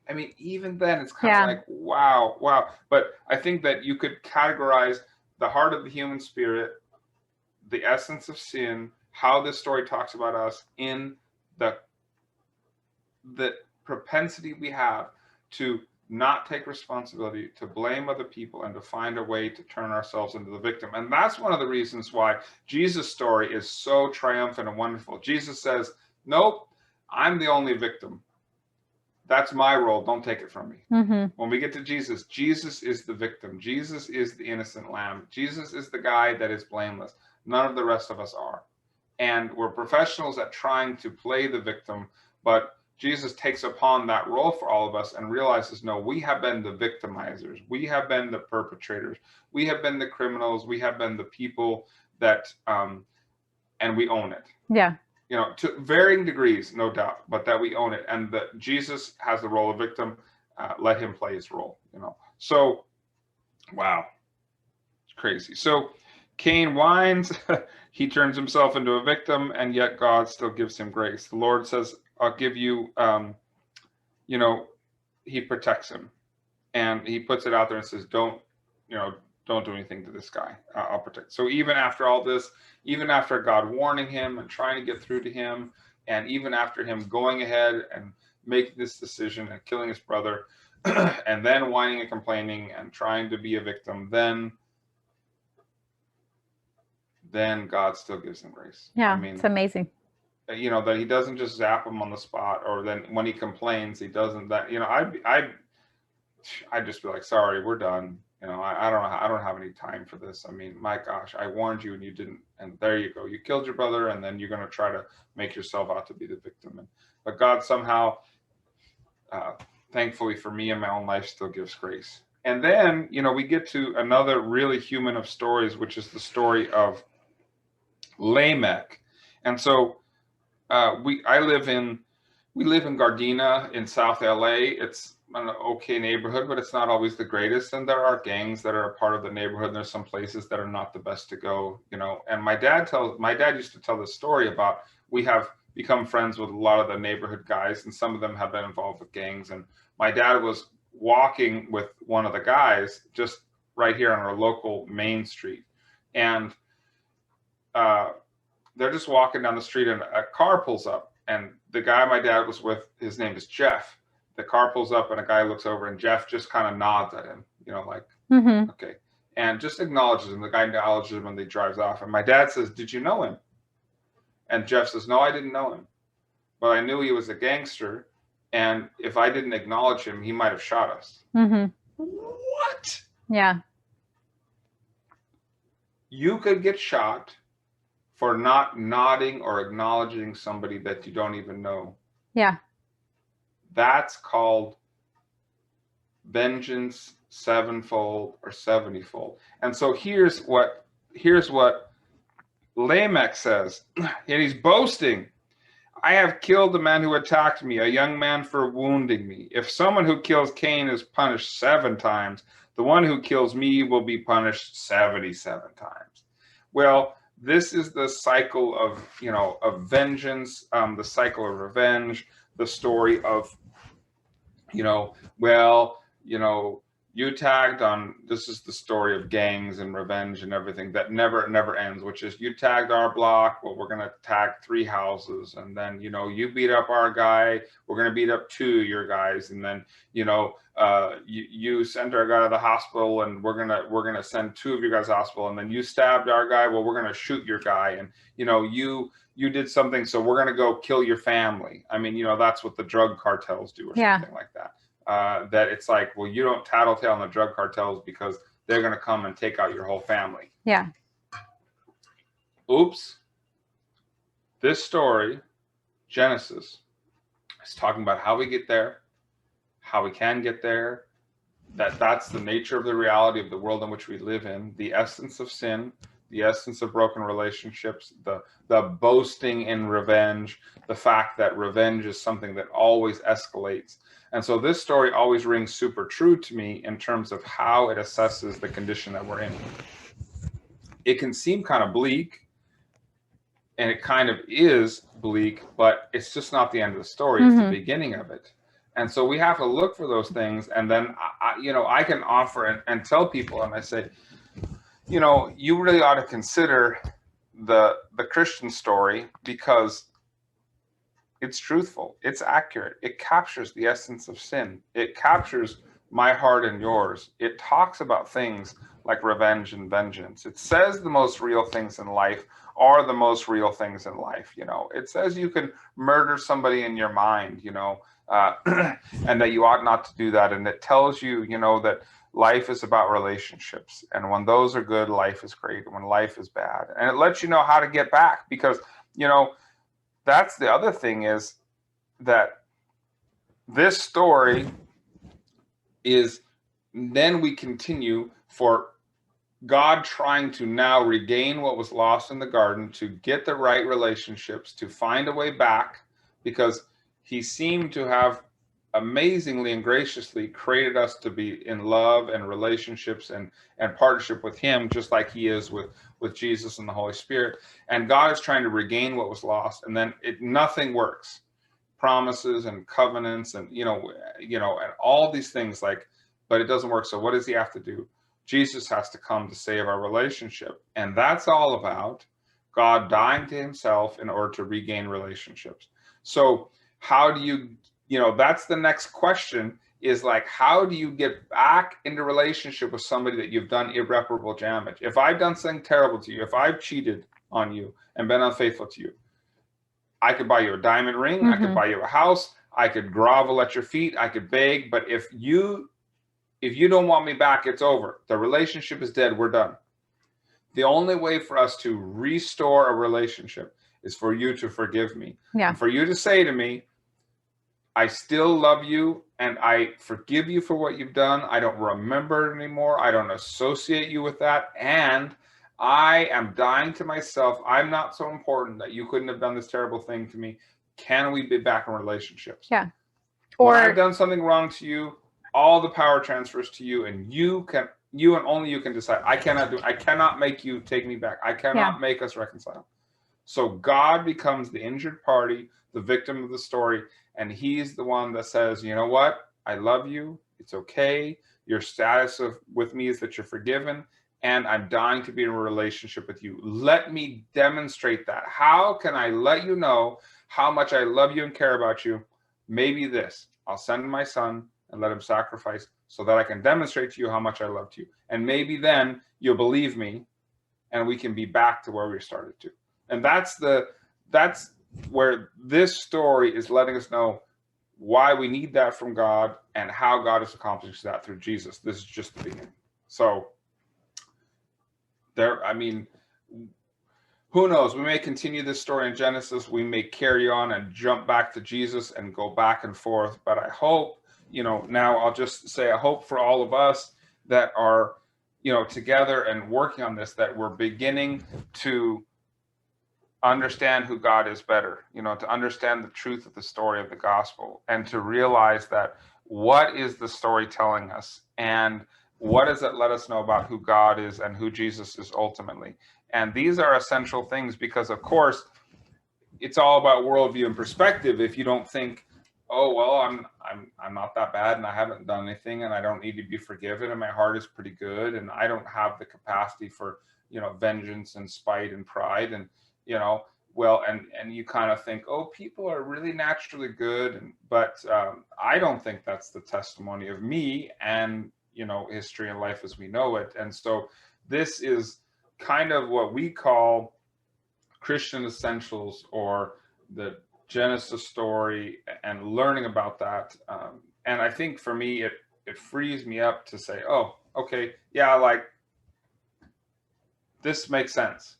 I mean, even then, it's kind of like, wow. But I think that you could categorize the heart of the human spirit, the essence of sin, how this story talks about us, in the propensity we have to not take responsibility, to blame other people, and to find a way to turn ourselves into the victim. And that's one of the reasons why Jesus' story is so triumphant and wonderful. Jesus says, nope, I'm the only victim. That's my role. Don't take it from me. Mm-hmm. When we get to Jesus, Jesus is the victim. Jesus is the innocent lamb. Jesus is the guy that is blameless. None of the rest of us are. And we're professionals at trying to play the victim, but Jesus takes upon that role for all of us and realizes, no, we have been the victimizers. We have been the perpetrators. We have been the criminals. We have been the people that, and we own it. Yeah. To varying degrees, no doubt, but that we own it. And that Jesus has the role of victim. Let him play his role, So, wow. It's crazy. So Cain whines. He turns himself into a victim, and yet God still gives him grace. The Lord says, I'll give you, he protects him, and he puts it out there and says, don't do anything to this guy. I'll protect. So even after all this, even after God warning him and trying to get through to him, And even after him going ahead and making this decision and killing his brother, and then whining and complaining and trying to be a victim, then God still gives him grace. Yeah, I mean, it's amazing. that he doesn't just zap him on the spot, or then when he complains, he doesn't that, I just be like, sorry, we're done. I don't know. I don't have any time for this. I mean, my gosh, I warned you and you didn't. And there you go. You killed your brother, and then you're going to try to make yourself out to be the victim. But God somehow, thankfully for me in my own life, still gives grace. And then, we get to another really human of stories, which is the story of Lamech. And so we live in Gardena in South LA. It's an okay neighborhood, but it's not always the greatest. And there are gangs that are a part of the neighborhood. And there's some places that are not the best to go, And my dad used to tell this story about, we have become friends with a lot of the neighborhood guys, and some of them have been involved with gangs. And my dad was walking with one of the guys just right here on our local main street. And they're just walking down the street, and a car pulls up, and the guy my dad was with, his name is Jeff. The car pulls up, and a guy looks over, and Jeff just kind of nods at him, like, okay, and just acknowledges him. The guy acknowledges him, and he drives off. And my dad says, "Did you know him?" And Jeff says, "No, I didn't know him, but I knew he was a gangster, and if I didn't acknowledge him, he might have shot us." What? Yeah. You could get shot for not nodding or acknowledging somebody that you don't even know. Yeah. That's called vengeance sevenfold or 70-fold. And so here's what Lamech says, and he's boasting. "I have killed the man who attacked me, a young man for wounding me. If someone who kills Cain is punished 7 times, the one who kills me will be punished 77 times. Well, this is the cycle of vengeance, the cycle of revenge, the story of, you tagged on, this is the story of gangs and revenge and everything that never ends, which is, you tagged our block, well, we're going to tag 3 houses. And then, you beat up our guy, we're going to beat up 2 of your guys. And then, you sent our guy to the hospital, and we're going to send 2 of your guys to the hospital. And then you stabbed our guy, well, we're going to shoot your guy. And, you did something, so we're going to go kill your family. I mean, that's what the drug cartels do, or something like that. That it's like, well, you don't tattletale on the drug cartels because they're going to come and take out your whole family. Yeah. Oops. This story, Genesis, is talking about how we get there, how we can get there, that's the nature of the reality of the world in which we live in, the essence of sin, the essence of broken relationships, the boasting in revenge, the fact that revenge is something that always escalates. And so this story always rings super true to me in terms of how it assesses the condition that we're in. It can seem kind of bleak, and it kind of is bleak, but it's just not the end of the story. It's the beginning of it. And so we have to look for those things. And then, I can offer and tell people, and I say, you really ought to consider the Christian story, because it's truthful, it's accurate, it captures the essence of sin, it captures my heart and yours. It talks about things like revenge and vengeance. It says the most real things in life are the most real things in life. It says you can murder somebody in your mind, and that you ought not to do that. And it tells you, that life is about relationships. And when those are good, life is great. And when life is bad, and it lets you know how to get back, because, that's the other thing, is that this story is, then we continue for God trying to now regain what was lost in the garden, to get the right relationships, to find a way back, because he seemed to have amazingly and graciously created us to be in love and relationships and partnership with him, just like he is with Jesus and the Holy Spirit. And God is trying to regain what was lost, and then nothing works. Promises and covenants and and all these things, but it doesn't work. So what does he have to do? Jesus has to come to save our relationship. And that's all about God dying to himself in order to regain relationships. So how do that's the next question, is like, how do you get back into relationship with somebody that you've done irreparable damage? If I've done something terrible to you, if I've cheated on you and been unfaithful to you, I could buy you a diamond ring, I could buy you a house, I could grovel at your feet, I could beg, but if you don't want me back, it's over. The relationship is dead, we're done. The only way for us to restore a relationship is for you to forgive me. Yeah. And for you to say to me, I still love you and I forgive you for what you've done. I don't remember it anymore. I don't associate you with that. And I am dying to myself. I'm not so important that you couldn't have done this terrible thing to me. Can we be back in relationships? Yeah. Or when I've done something wrong to you, all the power transfers to you, and you and only you can decide. I cannot make you take me back. I cannot make us reconcile. So God becomes the injured party, the victim of the story, and he's the one that says, you know what? I love you. It's okay. Your status with me is that you're forgiven, and I'm dying to be in a relationship with you. Let me demonstrate that. How can I let you know how much I love you and care about you? Maybe this. I'll send my son and let him sacrifice so that I can demonstrate to you how much I loved you. And maybe then you'll believe me and we can be back to where we started to. And that's where this story is letting us know why we need that from God and how God is accomplishing that through Jesus. This is just the beginning. So who knows? We may continue this story in Genesis. We may carry on and jump back to Jesus and go back and forth. But I hope, now I'll just say I hope for all of us that are, together and working on this, that we're beginning to understand who God is better, to understand the truth of the story of the gospel, and to realize that what is the story telling us, and what does it let us know about who God is and who Jesus is ultimately. And these are essential things because, of course, it's all about worldview and perspective. If you don't think, oh, well, I'm not that bad and I haven't done anything and I don't need to be forgiven and my heart is pretty good and I don't have the capacity for, vengeance and spite and pride and, and you kind of think, oh, people are really naturally good. But I don't think that's the testimony of me and, history and life as we know it. And so this is kind of what we call Christian essentials, or the Genesis story, and learning about that. And I think for me, it frees me up to say, oh, okay, yeah, like this makes sense.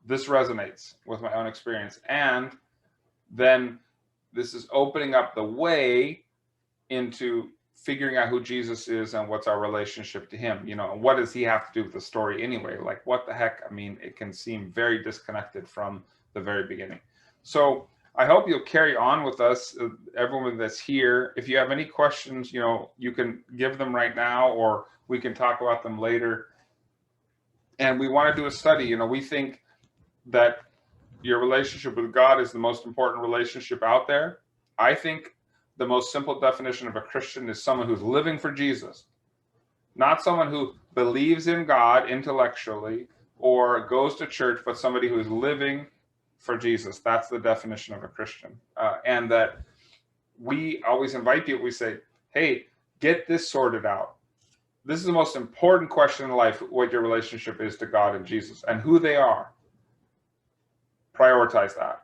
This resonates with my own experience. And then this is opening up the way into figuring out who Jesus is and what's our relationship to him, and what does he have to do with the story anyway? Like, what the heck? I mean, it can seem very disconnected from the very beginning. So I hope you'll carry on with us, everyone that's here. If you have any questions, you can give them right now, or we can talk about them later. And we want to do a study. We think that your relationship with God is the most important relationship out there. I think the most simple definition of a Christian is someone who's living for Jesus, not someone who believes in God intellectually or goes to church, but somebody who is living for Jesus. That's the definition of a Christian. And that we always invite people, we say, hey, get this sorted out. This is the most important question in life, what your relationship is to God and Jesus and who they are. Prioritize that.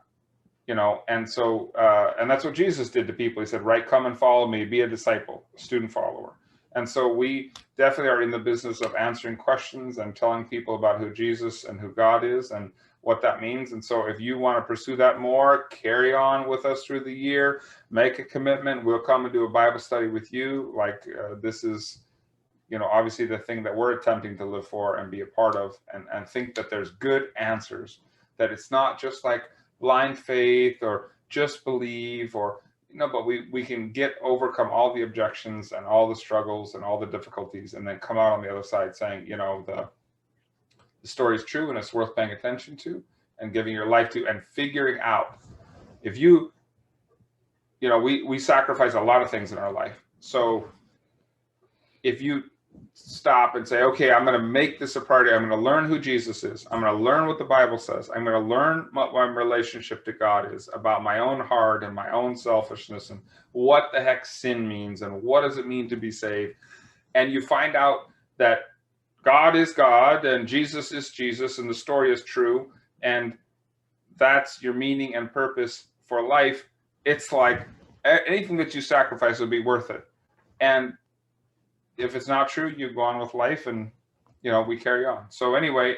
And so, and that's what Jesus did to people. He said, right, come and follow me, be a disciple, a student follower. And so we definitely are in the business of answering questions and telling people about who Jesus and who God is and what that means. And so if you want to pursue that more, carry on with us through the year, make a commitment. We'll come and do a Bible study with you. Like this is, obviously the thing that we're attempting to live for and be a part of, and think that there's good answers, that it's not just like blind faith or just believe, or but we can overcome all the objections and all the struggles and all the difficulties, and then come out on the other side saying, the story is true and it's worth paying attention to and giving your life to, and figuring out if we sacrifice a lot of things in our life. So if you stop and say, okay, I'm going to make this a priority. I'm going to learn who Jesus is. I'm going to learn what the Bible says. I'm going to learn what my relationship to God is, about my own heart and my own selfishness, and what the heck sin means, and what does it mean to be saved. And you find out that God is God and Jesus is Jesus and the story is true, and that's your meaning and purpose for life. It's like anything that you sacrifice will be worth it. And if it's not true, you go on with life, and we carry on. So anyway,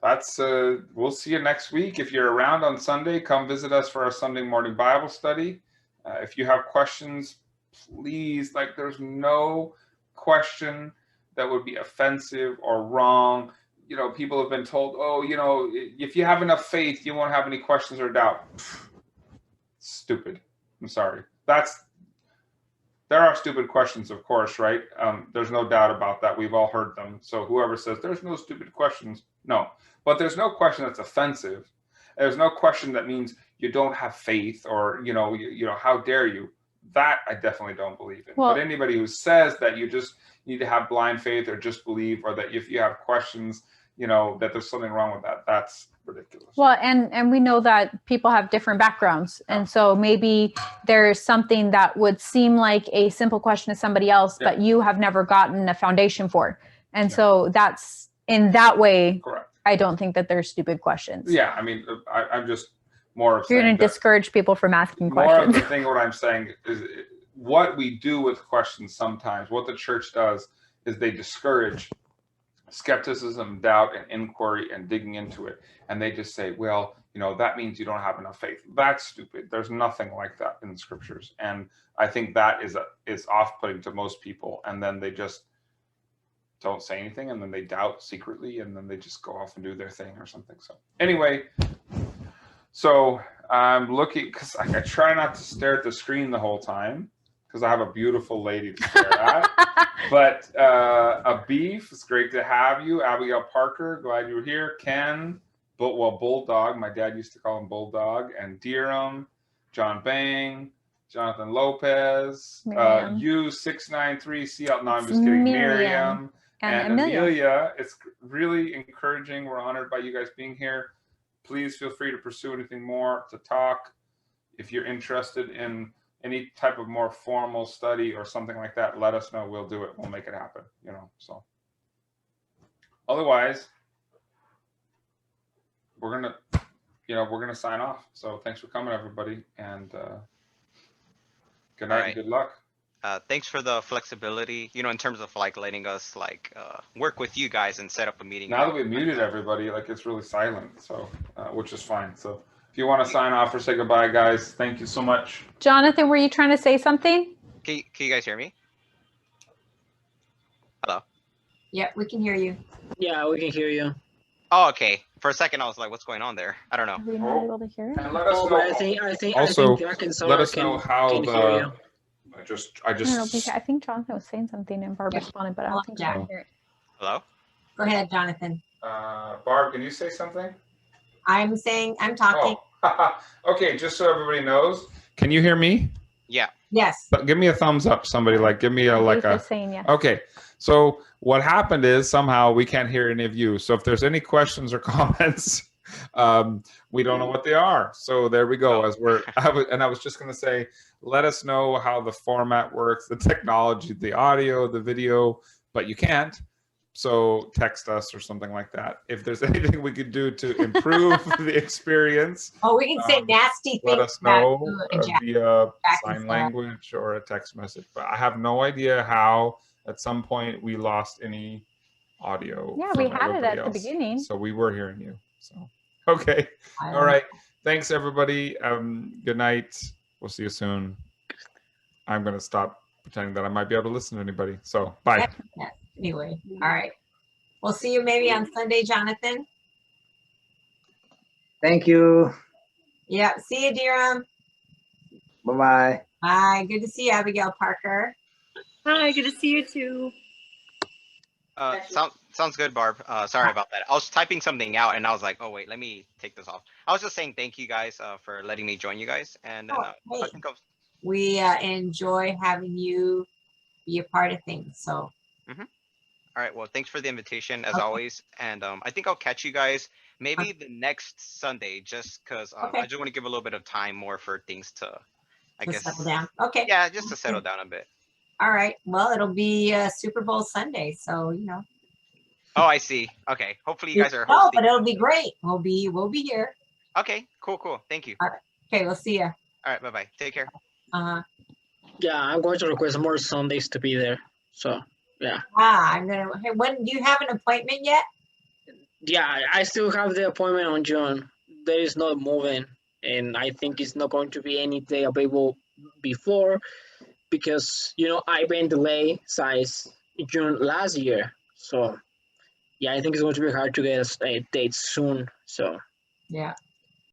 that's we'll see you next week. If you're around on Sunday, come visit us for our Sunday morning Bible study. If you have questions, please, there's no question that would be offensive or wrong. People have been told, if you have enough faith, you won't have any questions or doubt. Stupid. I'm sorry. There are stupid questions, of course, right? There's no doubt about that. We've all heard them. So whoever says there's no stupid questions, no. But there's no question that's offensive. There's no question that means you don't have faith, or how dare you? That I definitely don't believe in. But anybody who says that you just need to have blind faith or just believe, or that if you have questions, that there's something wrong with that, that's ridiculous. Well, and we know that people have different backgrounds. And so maybe there's something that would seem like a simple question to somebody else, but you have never gotten a foundation for. And so that's, in that way, correct. I don't think that there's stupid questions. Yeah, I mean, I'm just more of You're going to discourage people from asking questions. More of the thing, what I'm saying is what we do with questions sometimes, what the church does is they discourage skepticism, doubt, and inquiry and digging into it. And they just say, well, that means you don't have enough faith. That's stupid. There's nothing like that in the scriptures. And I think that is off-putting to most people. And then they just don't say anything, and then they doubt secretly, and then they just go off and do their thing or something. So anyway, I'm looking, because I try not to stare at the screen the whole time, because I have a beautiful lady to stare at. But a beef, it's great to have you. Abigail Parker, glad you were here. Ken, Bulldog, my dad used to call him Bulldog, and Deerham, John Bang, Jonathan Lopez, U693CL. No, I'm just kidding. Miriam and Amelia. It's really encouraging. We're honored by you guys being here. Please feel free to pursue anything more, to talk. If you're interested in any type of more formal study or something like that, let us know. We'll do it. We'll make it happen. So otherwise, we're gonna sign off. So thanks for coming, everybody, and good night and good luck. Thanks for the flexibility, in terms of letting us work with you guys and set up a meeting. Now that we muted everybody, it's really silent, so which is fine. So if you want to sign off or say goodbye, guys, thank you so much. Jonathan, were you trying to say something? Can you guys hear me? Hello? Yeah, we can hear you. Yeah, we can hear you. Oh, okay. For a second, I was like, "What's going on there?" I don't know. Are we not able to hear it? And let us know. I think Jack and Sarah let us know how can hear you. I think Jonathan was saying something and Barb responded, but I don't think I can hear it. Hello? Go ahead, Jonathan. Barb, can you say something? I'm talking. Oh. Okay, just so everybody knows. Can you hear me? Yeah. Yes. Give me a thumbs up, somebody. Give me a saying yes. Okay. So what happened is somehow we can't hear any of you. So if there's any questions or comments, we don't know what they are. So there we go. I was just going to say, let us know how the format works, the technology, the audio, the video, but you can't. So text us or something like that. If there's anything we could do to improve the experience. Oh, we can say nasty things. Let us know via sign language or a text message. But I have no idea how at some point we lost any audio. Yeah, we had it at the beginning. So we were hearing you. So, okay. All right. Thanks, everybody. Good night. We'll see you soon. I'm going to stop pretending that I might be able to listen to anybody. So, bye. Anyway, all right. We'll see you maybe on Sunday, Jonathan. Thank you. Yeah. See you, Deerham. Bye-bye. Bye. Good to see you, Abigail Parker. Hi, good to see you too. Sounds good, Barb. Sorry about that. I was typing something out and I was like, oh wait, let me take this off. I was just saying thank you guys for letting me join you guys. And we enjoy having you be a part of things. So All right. Well, thanks for the invitation as Okay. always. And I think I'll catch you guys maybe the next Sunday, just because Okay. I just want to give a little bit of time more for things to, I to guess, settle down. Okay. yeah, just to settle down a bit. All right. Well, it'll be Super Bowl Sunday, so you know. Oh, I see. Okay. Hopefully you guys are Oh, hosting. but it'll be great. We'll be here. Okay. Cool. Thank you. Okay, we'll see you. All right. Bye. Take care. Yeah, I'm going to request more Sundays to be there. So yeah. I'm gonna. Hey, when do you have an appointment yet? Yeah, I still have the appointment on June. There is no moving, and I think it's not going to be any day available before because I've been delayed since June last year. So yeah, I think it's going to be hard to get a date soon. So Yeah.